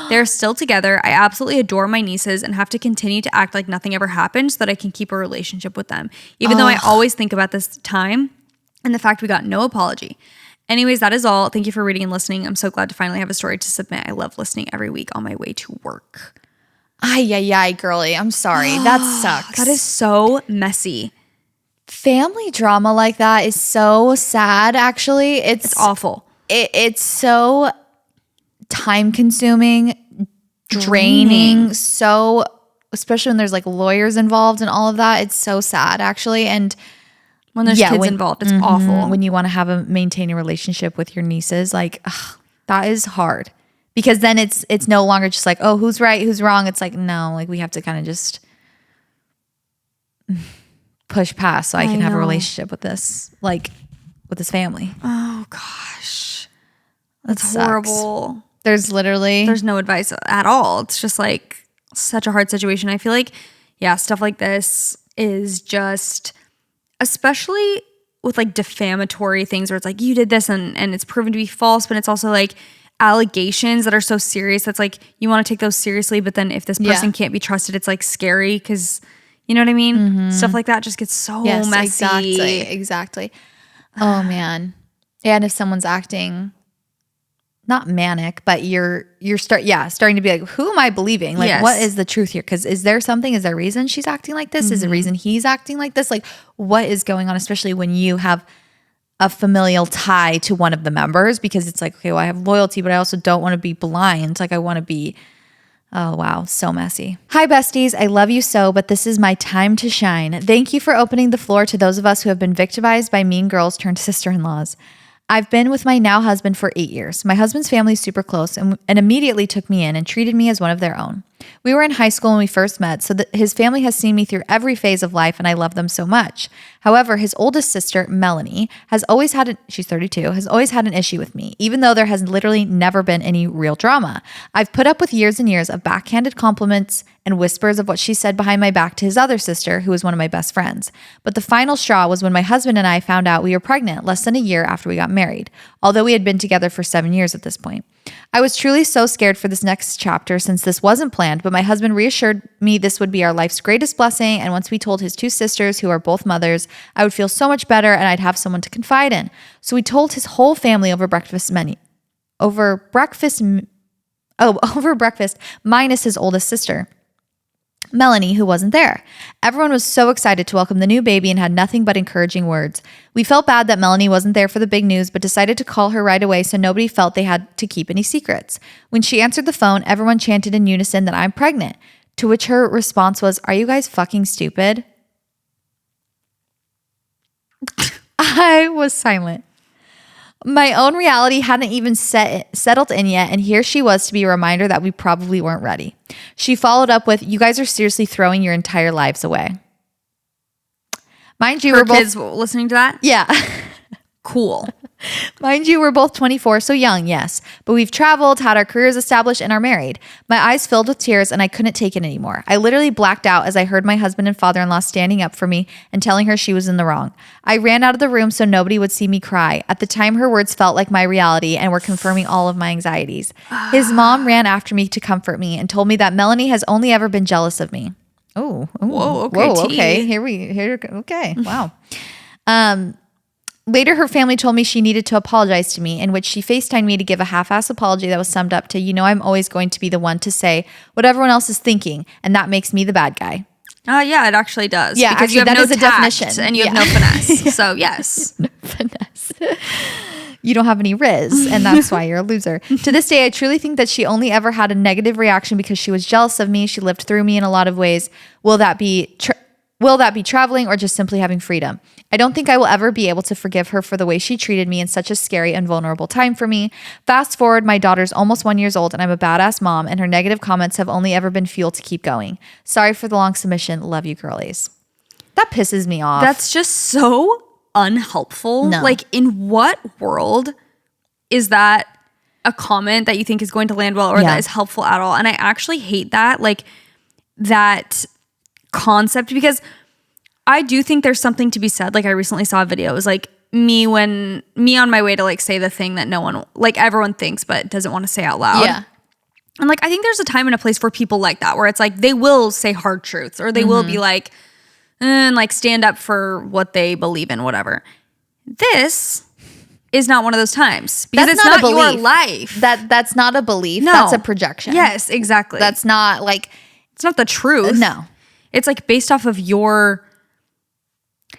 They're still together. I absolutely adore my nieces and have to continue to act like nothing ever happened so that I can keep a relationship with them, even though I always think about this time and the fact we got no apology. Anyways, that is all. Thank you for reading and listening. I'm so glad to finally have a story to submit. I love listening every week on my way to work. Ay, girly. I'm sorry. That sucks. That is so messy. Family drama like that is so sad, actually. It's awful. It's so time consuming, draining, so, especially when there's like lawyers involved and all of that. It's so sad, actually. And when there's kids involved, it's awful. When you want to maintain a relationship with your nieces, like, that is hard. Because then it's no longer just like, oh, who's right, who's wrong. It's like, no, like we have to kind of just push past so I can have a relationship with this, like with this family. Oh gosh. That's horrible. There's no advice at all. It's just like such a hard situation. I feel like, yeah, stuff like this is just, especially with like defamatory things where it's like you did this and it's proven to be false, but it's also like allegations that are so serious that's like you want to take those seriously, but then if this person can't be trusted, it's like scary because you know what I mean? Stuff like that just gets so messy. Exactly. Oh man. And if someone's acting not manic, but you're starting to be like, who am I believing? Like, what is the truth here? Because is there a reason she's acting like this? Is there a reason he's acting like this? Like, what is going on? Especially when you have a familial tie to one of the members, because it's like, okay, well, I have loyalty, but I also don't want to be blind. Like I want to be, oh wow, so messy. Hi besties, I love you so, but this is my time to shine. Thank you for opening the floor to those of us who have been victimized by mean girls turned sister-in-laws. I've been with my now husband for 8 years. My husband's family is super close and immediately took me in and treated me as one of their own. We were in high school when we first met, so his family has seen me through every phase of life and I love them so much. However, his oldest sister, Melanie, she's 32, has always had an issue with me, even though there has literally never been any real drama. I've put up with years and years of backhanded compliments and whispers of what she said behind my back to his other sister, who is one of my best friends. But the final straw was when my husband and I found out we were pregnant less than a year after we got married, although we had been together for 7 years at this point. I was truly so scared for this next chapter since this wasn't planned, but my husband reassured me this would be our life's greatest blessing, and once we told his two sisters, who are both mothers, I would feel so much better and I'd have someone to confide in. So we told his whole family over breakfast, minus his oldest sister, Melanie, who wasn't there. Everyone was so excited to welcome the new baby and had nothing but encouraging words. We felt bad that Melanie wasn't there for the big news, but decided to call her right away so nobody felt they had to keep any secrets. When she answered the phone, everyone chanted in unison that I'm pregnant, to which her response was, "Are you guys fucking stupid?" I was silent. My own reality hadn't even settled in yet, and here she was to be a reminder that we probably weren't ready. She followed up with, "You guys are seriously throwing your entire lives away." Mind you, we're both kids listening to that? Yeah. Cool. Mind you, we're both 24, so young, yes. But we've traveled, had our careers established, and are married. My eyes filled with tears, and I couldn't take it anymore. I literally blacked out as I heard my husband and father-in-law standing up for me and telling her she was in the wrong. I ran out of the room so nobody would see me cry. At the time, her words felt like my reality and were confirming all of my anxieties. His mom ran after me to comfort me and told me that Melanie has only ever been jealous of me. Oh, whoa, okay. Okay, wow. Later, her family told me she needed to apologize to me, in which she FaceTimed me to give a half-ass apology that was summed up to, I'm always going to be the one to say what everyone else is thinking, and that makes me the bad guy. Yeah, it actually does. Yeah, because actually, you have that no is a tact definition. And you have no finesse. So, yes. No finesse. You don't have any riz, and that's why you're a loser. To this day, I truly think that she only ever had a negative reaction because she was jealous of me. She lived through me in a lot of ways. Will that be Will that be traveling or just simply having freedom? I don't think I will ever be able to forgive her for the way she treated me in such a scary and vulnerable time for me. Fast forward, my daughter's almost 1 year old and I'm a badass mom, and her negative comments have only ever been fuel to keep going. Sorry for the long submission. Love you, girlies. That pisses me off. That's just so unhelpful. No. Like, in what world is that a comment that you think is going to land well or that is helpful at all? And I actually hate that, like, that concept, because I do think there's something to be said. Like, I recently saw a video. It was like me on my way to like say the thing that no one, like everyone thinks but doesn't want to say out loud. Yeah. And like, I think there's a time and a place for people like that, where it's like they will say hard truths, or they will be like, and like stand up for what they believe in, whatever. This is not one of those times, because it's not your life. That's not a belief. No. That's a projection. Yes, exactly. That's not like, it's not the truth. No. It's like based off of your,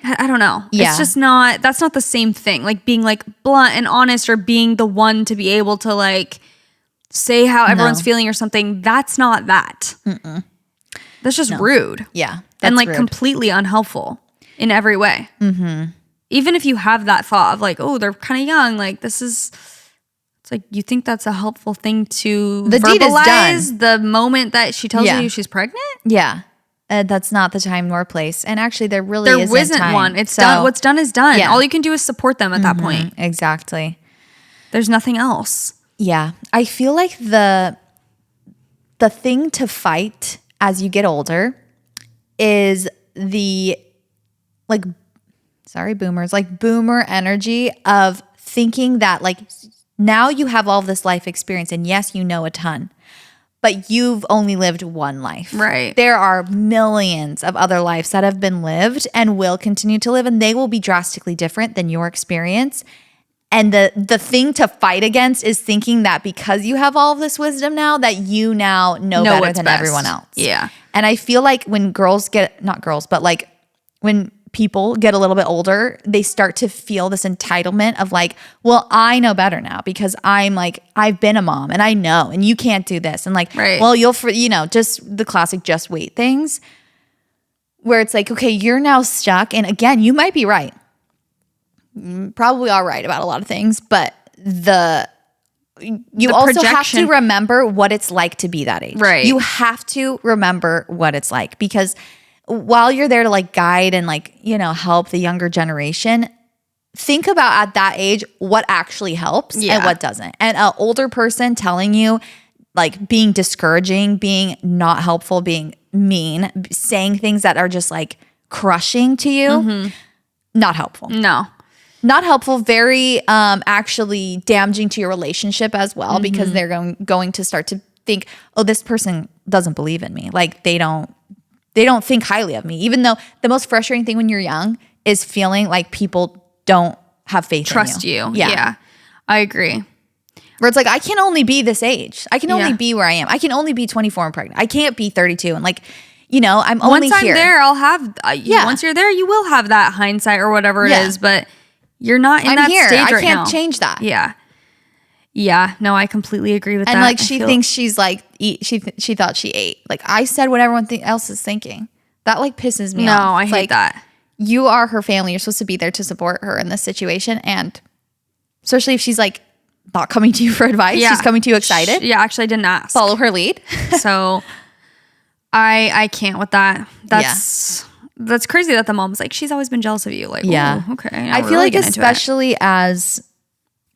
I don't know. Yeah. It's just not, that's not the same thing. Like being like blunt and honest, or being the one to be able to like say how everyone's feeling or something. That's not that. That's just rude. Yeah. And like rude. completely unhelpful in every way. Even if you have that thought of like, oh, they're kind of young, like this is, it's like, you think that's a helpful thing to The deed is verbalize the moment that she tells you she's pregnant? Yeah. That's not the time nor place. And actually there isn't time. One. It's done. What's done is done. Yeah. All you can do is support them at that point. Exactly. There's nothing else. Yeah. I feel like the thing to fight as you get older is the like, sorry, boomers, like boomer energy of thinking that like now you have all of this life experience and yes, you know a ton, but you've only lived one life. Right. There are millions of other lives that have been lived and will continue to live, and they will be drastically different than your experience. And the thing to fight against is thinking that because you have all of this wisdom now, that you now know better than everyone else. Yeah. And I feel like when when people get a little bit older, they start to feel this entitlement of like, well, I know better now because I'm like, I've been a mom and I know, and you can't do this. And like, well, just the classic just wait things where it's like, okay, you're now stuck. And again, you might be right. Probably are right about a lot of things, but you also have to remember what it's like to be that age. Right. You have to remember what it's like, because while you're there to like guide and like, help the younger generation, think about at that age what actually helps and what doesn't. And an older person telling you, like, being discouraging, being not helpful, being mean, saying things that are just like crushing to you, not helpful. No. Not helpful, very actually damaging to your relationship as well, because they're going to start to think, oh, this person doesn't believe in me. Like they don't think highly of me. Even though the most frustrating thing when you're young is feeling like people don't have faith Trust in you. Yeah. I agree. Where it's like, I can only be this age. I can only be where I am. I can only be 24 and pregnant. I can't be 32 and like, I'm only once here. I'm there, I'll have, once you're there, you will have that hindsight or whatever it is, but you're not in that here. stage right now. I can't change that. Yeah. Yeah. No, I completely agree with that. And like, she thinks she's like, she thought she ate. Like, I said what everyone else is thinking. That like pisses me off. No, I hate that. You are her family. You're supposed to be there to support her in this situation. And especially if she's like not coming to you for advice. She's coming to you excited. Yeah, actually I didn't ask. Follow her lead. So I can't with that. That's crazy that the mom's like, she's always been jealous of you. Like, oh, okay. I feel like especially as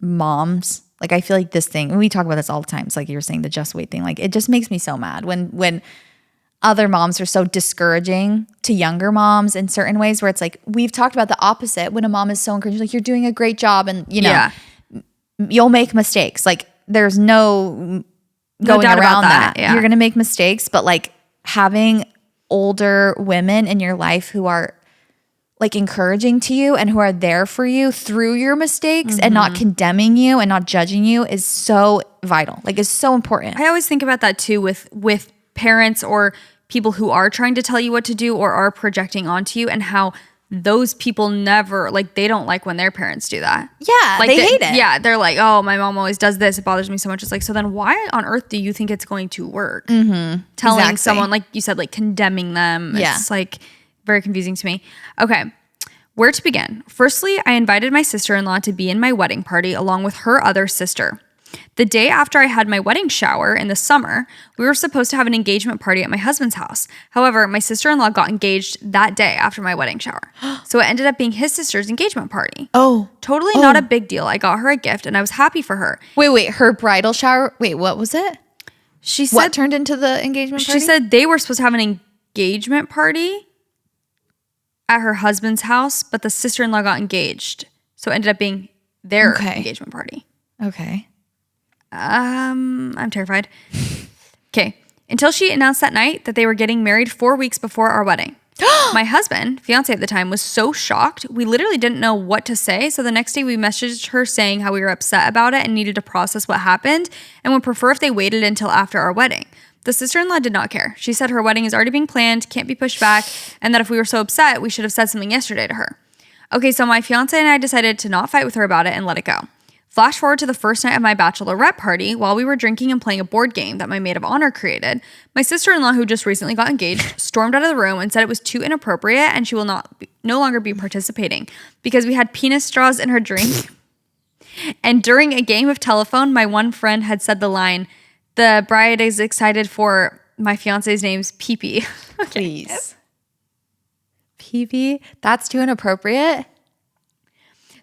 moms, like I feel like this thing, and we talk about this all the time. It's like you were saying, the just wait thing. Like it just makes me so mad when other moms are so discouraging to younger moms in certain ways, where it's like, we've talked about the opposite. When a mom is so encouraging, like, you're doing a great job, and you'll make mistakes. Like there's no going around that. Yeah. You're going to make mistakes, but like having older women in your life who are like encouraging to you and who are there for you through your mistakes and not condemning you and not judging you is so vital. Like it's so important. I always think about that too with parents or people who are trying to tell you what to do or are projecting onto you, and how those people never, like, they don't like when their parents do that. Yeah, like they hate it. Yeah, they're like, oh, my mom always does this. It bothers me so much. It's like, so then why on earth do you think it's going to work? Telling someone, like you said, like condemning them. It's like, very confusing to me. Okay. Where to begin? Firstly, I invited my sister-in-law to be in my wedding party along with her other sister. The day after I had my wedding shower in the summer, we were supposed to have an engagement party at my husband's house. However, my sister-in-law got engaged that day after my wedding shower. So it ended up being his sister's engagement party. Totally not a big deal. I got her a gift and I was happy for her. Wait, her bridal shower? Wait, what was it? She said, what turned into the engagement party? She said they were supposed to have an engagement party at her husband's house, but the sister-in-law got engaged. So it ended up being their engagement party. Okay. I'm terrified. Okay. Until she announced that night that they were getting married 4 weeks before our wedding. My husband, fiance at the time, was so shocked. We literally didn't know what to say. So the next day we messaged her saying how we were upset about it and needed to process what happened and would prefer if they waited until after our wedding. The sister-in-law did not care. She said her wedding is already being planned, can't be pushed back, and that if we were so upset, we should have said something yesterday to her. Okay, so my fiance and I decided to not fight with her about it and let it go. Flash forward to the first night of my bachelorette party, while we were drinking and playing a board game that my maid of honor created, my sister-in-law, who just recently got engaged, stormed out of the room and said it was too inappropriate and she will no longer be participating because we had penis straws in her drink. And during a game of telephone, my one friend had said the line, "The bride is excited for my fiance's name's Pee-Pee." Please. Pee-Pee? That's too inappropriate?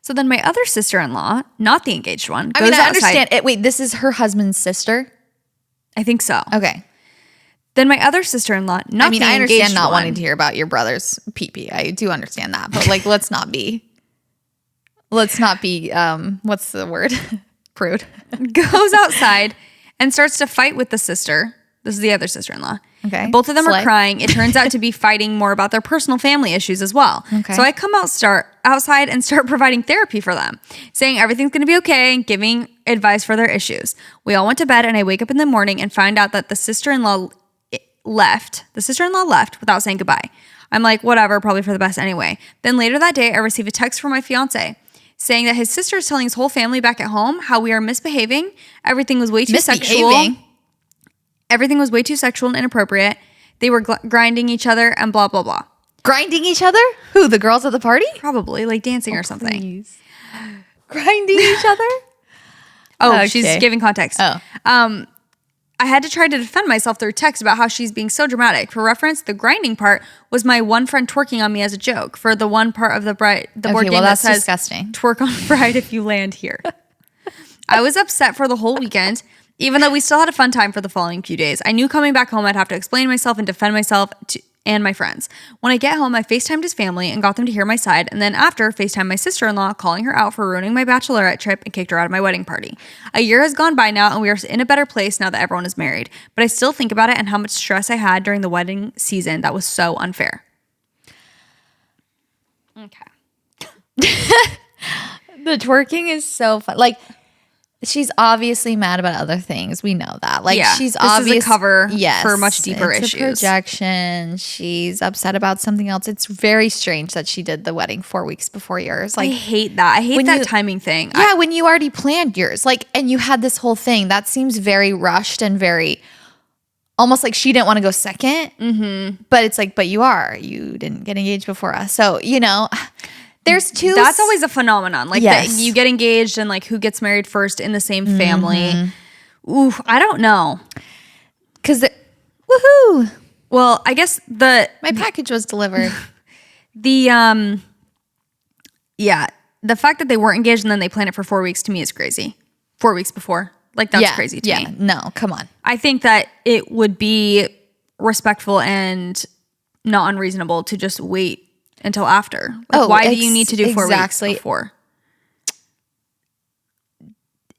So then my other sister-in-law, not the engaged one, goes outside. I understand. Wait, this is her husband's sister? I think so. Okay. Then my other sister-in-law, not the engaged one. I understand not wanting to hear about your brother's pee-pee. I do understand that. But like, let's not be, what's the word? Prude. Goes outside and starts to fight with the sister. This is the other sister-in-law. Okay. Both of them are crying. It turns out to be fighting more about their personal family issues as well. Okay. So I come outside and start providing therapy for them, saying everything's going to be okay and giving advice for their issues. We all went to bed and I wake up in the morning and find out that the sister-in-law left. The sister-in-law left without saying goodbye. I'm like, whatever, probably for the best anyway. Then later that day, I receive a text from my fiance saying that his sister is telling his whole family back at home how we are misbehaving. Everything was way too sexual. Everything was way too sexual and inappropriate. They were grinding each other and blah, blah, blah. Grinding each other? Who, the girls at the party? Probably, like dancing or something. Please. Grinding each other? Okay. She's giving context. Oh. I had to try to defend myself through text about how she's being so dramatic. For reference, the grinding part was my one friend twerking on me as a joke for the one part of the board game that says, disgusting. "Twerk on bride if you land here." I was upset for the whole weekend. Even though we still had a fun time for the following few days, I knew coming back home I'd have to explain myself and defend myself and my friends. When I get home, I FaceTimed his family and got them to hear my side, and then after, FaceTimed my sister-in-law, calling her out for ruining my bachelorette trip and kicked her out of my wedding party. A year has gone by now, and we are in a better place now that everyone is married, but I still think about it and how much stress I had during the wedding season that was so unfair. Okay. The twerking is so fun. Like, she's obviously mad about other things. We know that. Like, she's obviously a cover for much deeper issues. It's a projection. She's upset about something else. It's very strange that she did the wedding 4 weeks before yours. Like, I hate that. I hate that timing thing. Yeah, when you already planned yours, like, and you had this whole thing that seems very rushed and very almost like she didn't want to go second. Mm-hmm. But it's like, but you didn't get engaged before us, so There's two. That's always a phenomenon. Like, you get engaged and like who gets married first in the same family. Mm-hmm. Ooh, I don't know. Woohoo. Well, I guess my package was delivered. The fact that they weren't engaged and then they planned it for 4 weeks to me is crazy. 4 weeks before. Like, that's crazy to me. No, come on. I think that it would be respectful and not unreasonable to just wait until after. Like, why do you need to do 4 weeks before?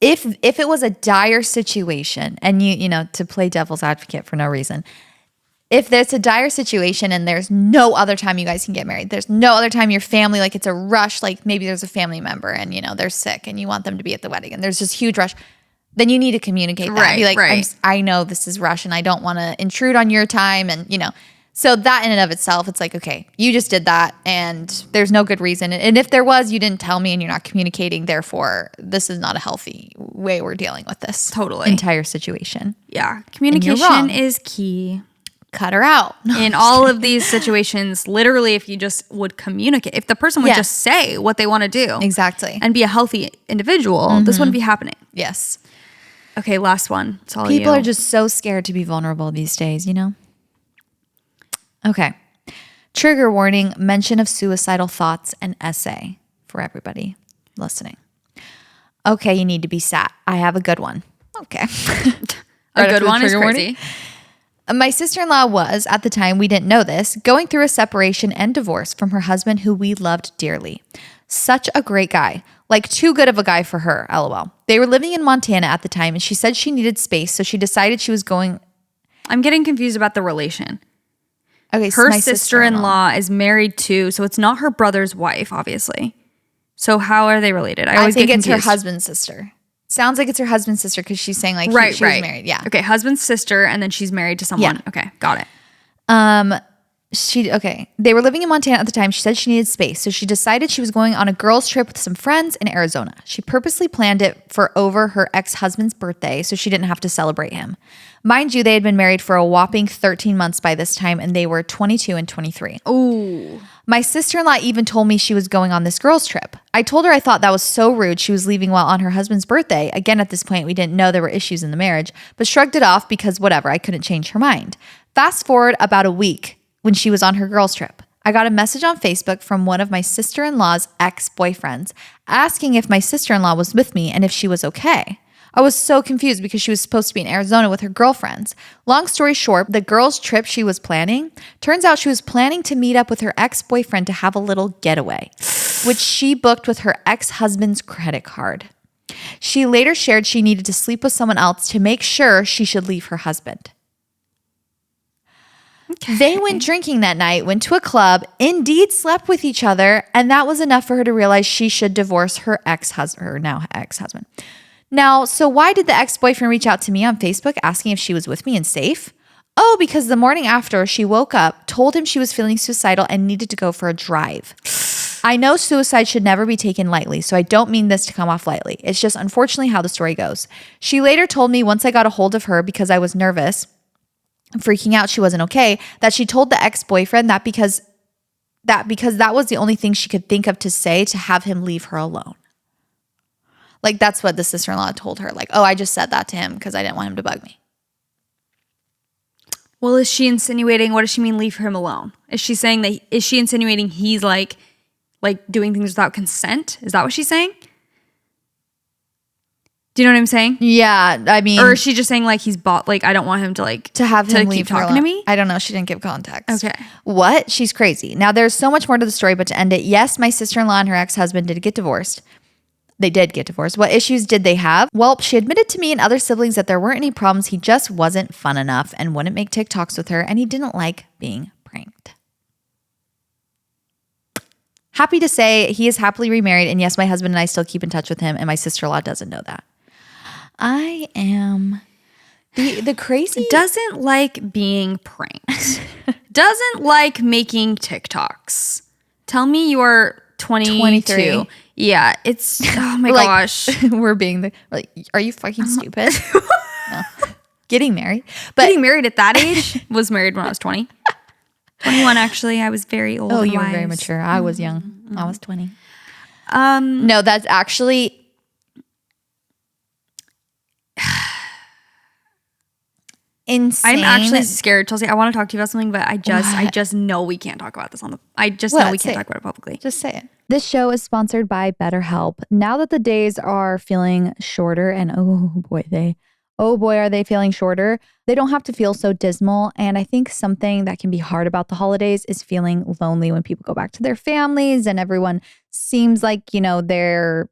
If it was a dire situation and you to play devil's advocate for no reason, if there's a dire situation and there's no other time you guys can get married, there's no other time your family, like it's a rush, like maybe there's a family member and they're sick and you want them to be at the wedding and there's this huge rush, then you need to communicate that. Be like, I know this is rush and I don't want to intrude on your time and So that in and of itself, it's like, okay, you just did that and there's no good reason. And if there was, you didn't tell me and you're not communicating. Therefore, this is not a healthy way we're dealing with this totally entire situation. Yeah. Communication is key. cut her out. In all of these situations, literally, if you just would communicate, if the person would just say what they want to do. Exactly. And be a healthy individual, this wouldn't be happening. Yes. Okay, last one. It's all People are just so scared to be vulnerable these days, you know? Okay. Trigger warning, mention of suicidal thoughts and essay for everybody listening. Okay, you need to be sat. I have a good one. Okay. A good one is crazy. My sister-in-law was, at the time, we didn't know this, going through a separation and divorce from her husband who we loved dearly. Such a great guy. Like too good of a guy for her, LOL. They were living in Montana at the time and she said she needed space, so she decided she was going... I'm getting confused about the relation. Okay, her sister-in-law is married to, so it's not her brother's wife, obviously. So how are they related? I always think get it's confused. her husband's sister. Sounds like it's her husband's sister because she's saying like she was married. Yeah. Okay, husband's sister, and then she's married to someone. Yeah. Okay, got it. They were living in Montana at the time. She said she needed space, so she decided she was going on a girls' trip with some friends in Arizona. She purposely planned it for over her ex-husband's birthday, so she didn't have to celebrate him. Mind you, they had been married for a whopping 13 months by this time, and they were 22 and 23. Ooh. My sister-in-law even told me she was going on this girls' trip. I told her I thought that was so rude. She was leaving while on her husband's birthday. Again, at this point, we didn't know there were issues in the marriage, but shrugged it off because whatever, I couldn't change her mind. Fast forward about a week when she was on her girls' trip. I got a message on Facebook from one of my sister-in-law's ex-boyfriends asking if my sister-in-law was with me and if she was okay. I was so confused because she was supposed to be in Arizona with her girlfriends. Long story short, the girls' trip she was planning, turns out she was planning to meet up with her ex-boyfriend to have a little getaway, which she booked with her ex-husband's credit card. She later shared she needed to sleep with someone else to make sure she should leave her husband. Okay. They went drinking that night, went to a club, indeed slept with each other, and that was enough for her to realize she should divorce her now ex-husband. Now, so why did the ex-boyfriend reach out to me on Facebook asking if she was with me and safe? Oh, because the morning after she woke up, told him she was feeling suicidal and needed to go for a drive. I know suicide should never be taken lightly, so I don't mean this to come off lightly. It's just unfortunately how the story goes. She later told me once I got a hold of her because I was nervous, freaking out she wasn't okay, that she told the ex-boyfriend that because that was the only thing she could think of to say to have him leave her alone. Like that's what the sister-in-law told her. Like, oh, I just said that to him because I didn't want him to bug me. Well, is she insinuating, what does she mean leave him alone? Is she insinuating he's like doing things without consent? Is that what she's saying? Do you know what I'm saying? Yeah, I mean, or is she just saying like he's bought, like I don't want him to have him keep talking to me? I don't know. She didn't give context. Okay. What? She's crazy. Now there's so much more to the story, but to end it, yes, my sister-in-law and her ex-husband did get divorced. They did get divorced. What issues did they have? Well, she admitted to me and other siblings that there weren't any problems. He just wasn't fun enough and wouldn't make TikToks with her, and he didn't like being pranked. Happy to say he is happily remarried, and yes, my husband and I still keep in touch with him, and my sister-in-law doesn't know that. I am the crazy... Doesn't like being pranked. Doesn't like making TikToks. Tell me you are 22. 23. Yeah, it's... Oh my gosh. We're being are you fucking stupid? No. Getting married. But getting married at that age? Was married when I was 20. 21, actually. I was very old. Oh, and you wise. were very mature. I was young. Mm-hmm. I was 20. No, that's actually... insane. I'm actually scared, Chelsea. I want to talk to you about something, but I just know we can't talk about this know we can't talk about it publicly. Just say it. This show is sponsored by BetterHelp. Now that the days are feeling shorter, and oh boy, are they feeling shorter. They don't have to feel so dismal. And I think something that can be hard about the holidays is feeling lonely when people go back to their families and everyone seems like, they're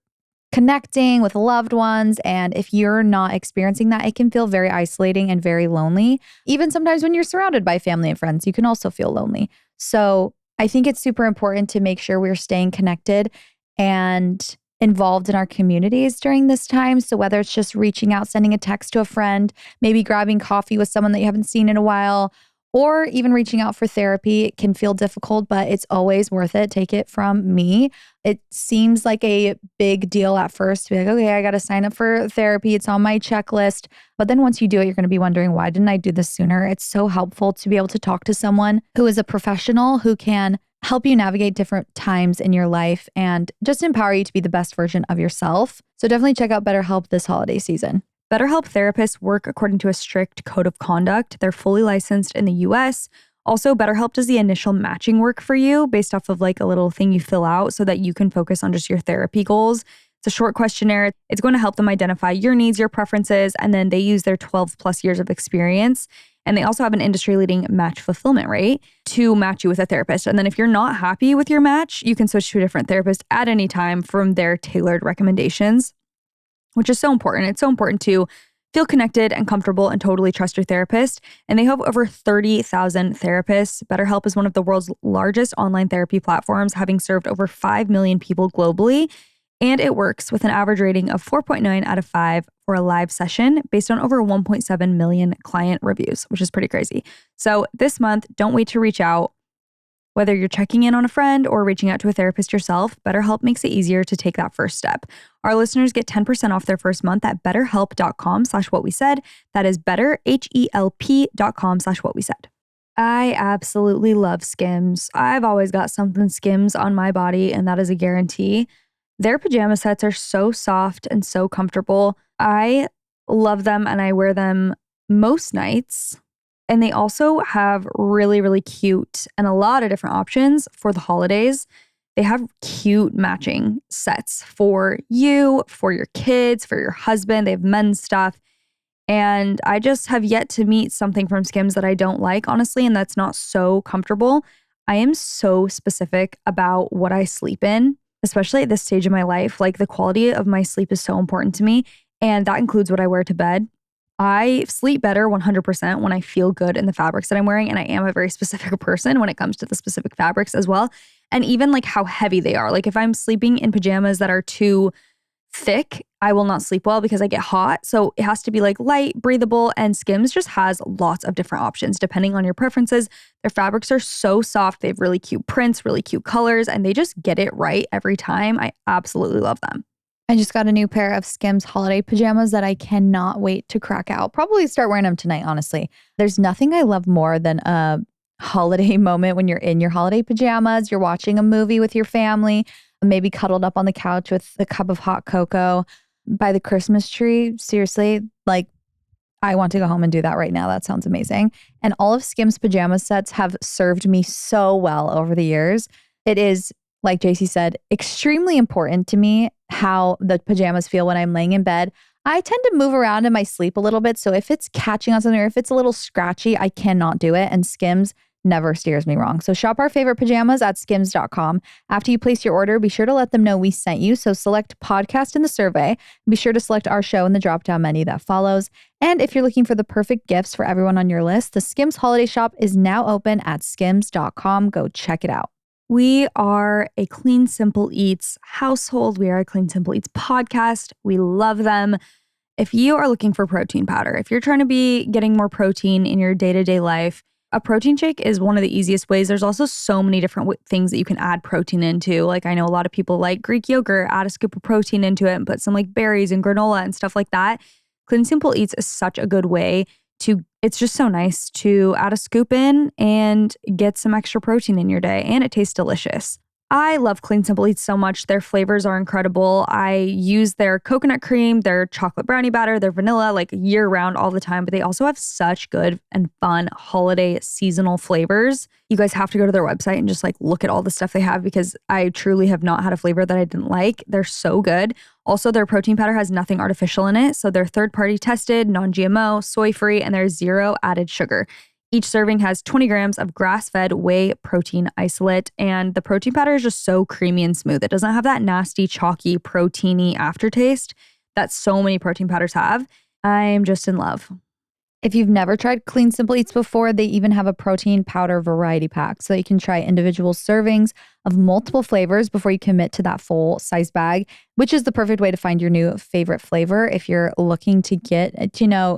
connecting with loved ones. And if you're not experiencing that, it can feel very isolating and very lonely. Even sometimes when you're surrounded by family and friends, you can also feel lonely. So I think it's super important to make sure we're staying connected and involved in our communities during this time. So whether it's just reaching out, sending a text to a friend, maybe grabbing coffee with someone that you haven't seen in a while, or even reaching out for therapy can feel difficult, but it's always worth it. Take it from me. It seems like a big deal at first to be like, okay, I got to sign up for therapy. It's on my checklist. But then once you do it, you're going to be wondering, why didn't I do this sooner? It's so helpful to be able to talk to someone who is a professional who can help you navigate different times in your life and just empower you to be the best version of yourself. So definitely check out BetterHelp this holiday season. BetterHelp therapists work according to a strict code of conduct. They're fully licensed in the US. Also, BetterHelp does the initial matching work for you based off of like a little thing you fill out so that you can focus on just your therapy goals. It's a short questionnaire. It's going to help them identify your needs, your preferences, and then they use their 12 plus years of experience. And they also have an industry-leading match fulfillment rate to match you with a therapist. And then if you're not happy with your match, you can switch to a different therapist at any time from their tailored recommendations, which is so important. It's so important to feel connected and comfortable and totally trust your therapist. And they have over 30,000 therapists. BetterHelp is one of the world's largest online therapy platforms, having served over 5 million people globally. And it works with an average rating of 4.9 out of 5 for a live session based on over 1.7 million client reviews, which is pretty crazy. So this month, don't wait to reach out. Whether you're checking in on a friend or reaching out to a therapist yourself, BetterHelp makes it easier to take that first step. Our listeners get 10% off their first month at betterhelp.com/whatwesaid. That is betterhelp.com/whatwesaid. I absolutely love Skims. I've always got something Skims on my body, and that is a guarantee. Their pajama sets are so soft and so comfortable. I love them and I wear them most nights. And they also have really, really cute and a lot of different options for the holidays. They have cute matching sets for you, for your kids, for your husband. They have men's stuff. And I just have yet to meet something from Skims that I don't like, honestly, and that's not so comfortable. I am so specific about what I sleep in, especially at this stage of my life. Like, the quality of my sleep is so important to me, and that includes what I wear to bed. I sleep better 100% when I feel good in the fabrics that I'm wearing, and I am a very specific person when it comes to the specific fabrics as well. And even like how heavy they are. Like, if I'm sleeping in pajamas that are too thick, I will not sleep well because I get hot. So it has to be like light, breathable, and Skims just has lots of different options depending on your preferences. Their fabrics are so soft. They have really cute prints, really cute colors, and they just get it right every time. I absolutely love them. I just got a new pair of Skims holiday pajamas that I cannot wait to crack out. Probably start wearing them tonight, honestly. There's nothing I love more than a holiday moment when you're in your holiday pajamas, you're watching a movie with your family, maybe cuddled up on the couch with a cup of hot cocoa by the Christmas tree. Seriously, like, I want to go home and do that right now. That sounds amazing. And all of Skims pajama sets have served me so well over the years. It is, like JC said, extremely important to me how the pajamas feel when I'm laying in bed. I tend to move around in my sleep a little bit. So if it's catching on something or if it's a little scratchy, I cannot do it. And Skims never steers me wrong. So shop our favorite pajamas at skims.com. After you place your order, be sure to let them know we sent you. So select podcast in the survey. Be sure to select our show in the drop-down menu that follows. And if you're looking for the perfect gifts for everyone on your list, the Skims holiday shop is now open at skims.com. Go check it out. We are a Clean Simple Eats household. We are a Clean Simple Eats podcast. We love them. If you are looking for protein powder, if you're trying to be getting more protein in your day-to-day life, a protein shake is one of the easiest ways. There's also so many different things that you can add protein into. Like, I know a lot of people like Greek yogurt, add a scoop of protein into it and put some like berries and granola and stuff like that. Clean Simple Eats is such a good way to, it's just so nice to add a scoop in and get some extra protein in your day, and it tastes delicious. I love Clean Simple Eats so much. Their flavors are incredible. I use their coconut cream, their chocolate brownie batter, their vanilla, like year round all the time, but they also have such good and fun holiday seasonal flavors. You guys have to go to their website and just like look at all the stuff they have, because I truly have not had a flavor that I didn't like. They're so good. Also, their protein powder has nothing artificial in it. So they're third-party tested, non-GMO, soy-free, and there's zero added sugar. Each serving has 20 grams of grass-fed whey protein isolate, and the protein powder is just so creamy and smooth. It doesn't have that nasty, chalky, proteiny aftertaste that so many protein powders have. I'm just in love. If you've never tried Clean Simple Eats before, they even have a protein powder variety pack, so you can try individual servings of multiple flavors before you commit to that full size bag, which is the perfect way to find your new favorite flavor if you're looking to get,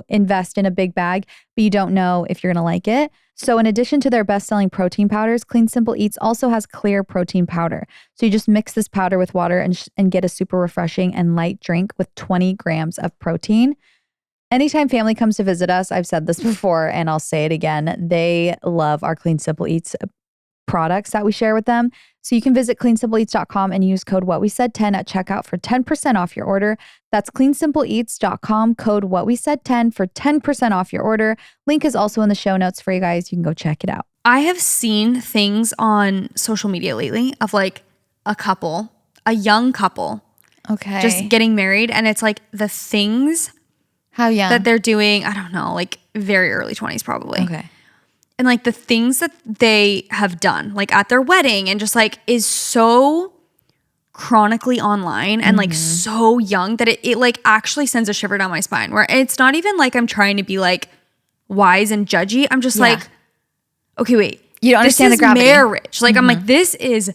invest in a big bag, but you don't know if you're going to like it. So in addition to their best-selling protein powders, Clean Simple Eats also has clear protein powder. So you just mix this powder with water and get a super refreshing and light drink with 20 grams of protein. Anytime family comes to visit us, I've said this before and I'll say it again, they love our Clean Simple Eats products that we share with them. So you can visit cleansimpleeats.com and use code WhatWeSaid10 at checkout for 10% off your order. That's cleansimpleeats.com, code WhatWeSaid10 for 10% off your order. Link is also in the show notes for you guys. You can go check it out. I have seen things on social media lately of like a young couple, okay, just getting married. And it's like the things how young that they're doing, I don't know, like very early 20s probably. Okay. And like the things that they have done, like at their wedding and just like is so chronically online and like so young that it like actually sends a shiver down my spine, where it's not even like I'm trying to be like wise and judgy. I'm just like, okay, wait. You don't understand the gravity. Marriage. Like I'm like, this is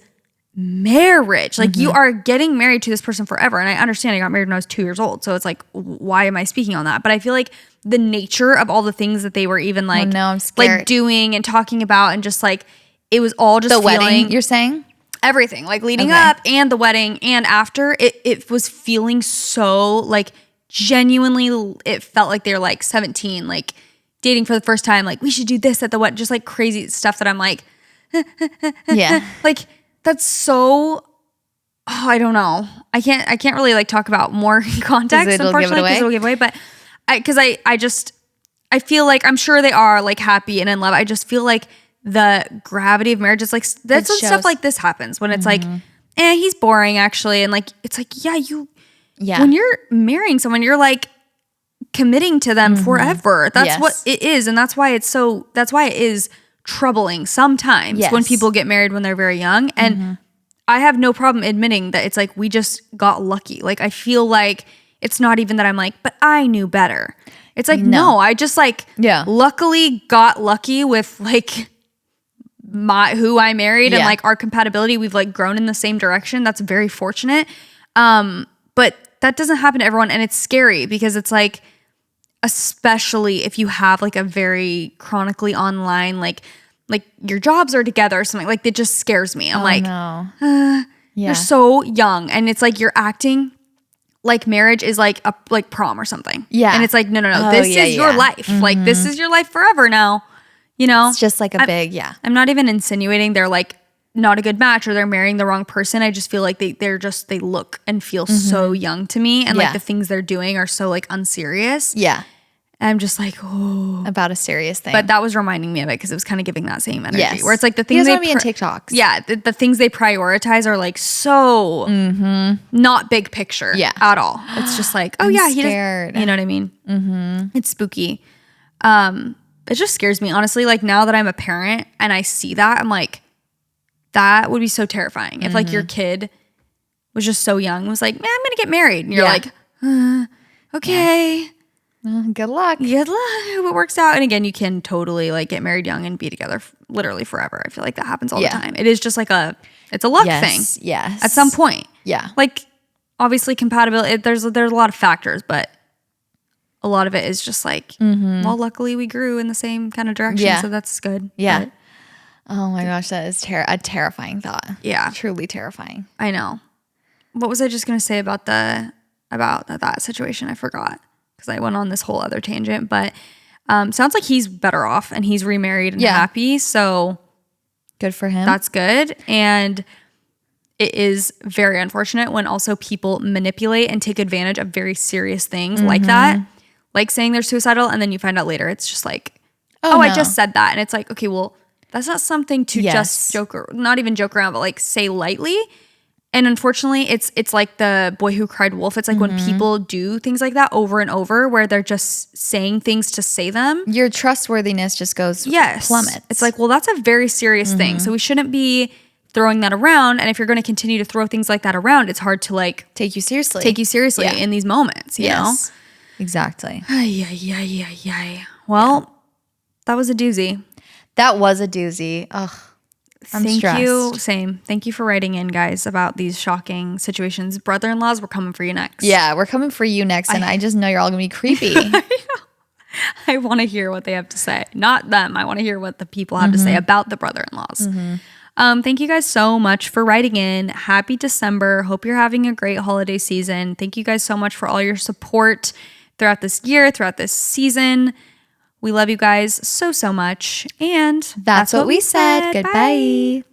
marriage. Like you are getting married to this person forever. And I understand I got married when I was 2 years old. So it's like, why am I speaking on that? But I feel like the nature of all the things that they were even like, I'm scared. like doing and talking about and just like, it was all just the feeling, wedding, you're saying? Everything, like leading up and the wedding and after, it was feeling so like genuinely, it felt like they were like 17, like dating for the first time. Like we should do this at the wedding, just like crazy stuff that I'm like, yeah. Like that's so, I don't know. I can't really like talk about more context, unfortunately, because it'll give away. But I feel like I'm sure they are like happy and in love. I just feel like the gravity of marriage is like, that's when stuff like this happens, when it's like, he's boring actually. And like, it's like, when you're marrying someone, you're like committing to them forever. That's what it is. And that's why it is troubling sometimes when people get married when they're very young. And I have no problem admitting that it's like we just got lucky. Like I feel like it's not even that I'm like, but I knew better. It's like no, I just like luckily got lucky with like who I married and like our compatibility. We've like grown in the same direction. That's very fortunate. But that doesn't happen to everyone, and it's scary because it's like, especially if you have like a very chronically online, like your jobs are together or something, like it just scares me. I'm you're so young, and it's like you're acting like marriage is like a like prom or something. Yeah. And it's like, no, this is your life. Like this is your life forever now. You know? It's just like I'm not even insinuating they're like not a good match or they're marrying the wrong person. I just feel like they look and feel so young to me, and like the things they're doing are so like unserious. Yeah. And I'm just like, oh. About a serious thing. But that was reminding me of it because it was kind of giving that same energy. Where it's like the things they want to be in TikToks. Yeah. The things they prioritize are like so not big picture at all. It's just like, oh yeah, scared. You know what I mean? It's spooky. It just scares me, honestly. Like now that I'm a parent and I see that, I'm like, that would be so terrifying. If like your kid was just so young, was like, man, I'm going to get married. And you're like, okay. Good luck. Good luck. I hope it works out. And again, you can totally like get married young and be together literally forever. I feel like that happens all the time. It is just like it's a luck thing. Yes. At some point. Yeah. Like obviously compatibility, there's a lot of factors, but a lot of it is just like, well, luckily we grew in the same kind of direction. So that's good. Yeah. But, oh my gosh. That is a terrifying thought. Yeah. Truly terrifying. I know. What was I just going to say about that situation? I forgot. Because I went on this whole other tangent, but sounds like he's better off and he's remarried and happy. So good for him. That's good. And it is very unfortunate when also people manipulate and take advantage of very serious things like that, like saying they're suicidal, and then you find out later it's just like, oh, I just said that, and it's like, okay, well, that's not something to just not even joke around, but like say lightly. And unfortunately, it's like the boy who cried wolf. It's like when people do things like that over and over, where they're just saying things to say them. Your trustworthiness just goes plummets. It's like, well, that's a very serious thing. So we shouldn't be throwing that around. And if you're going to continue to throw things like that around, it's hard to like take you seriously in these moments, you know? Exactly. Well, that was a doozy. That was a doozy. Ugh. Thank you. Same. Thank you for writing in, guys, about these shocking situations. Brother-in-laws, we're coming for you next. Yeah, we're coming for you next. And I just know you're all going to be creepy. I I want to hear what they have to say. Not them. I want to hear what the people have to say about the brother-in-laws. Thank you guys so much for writing in. Happy December. Hope you're having a great holiday season. Thank you guys so much for all your support throughout this year, throughout this season. We love you guys so much. And that's what we said. Goodbye. Bye.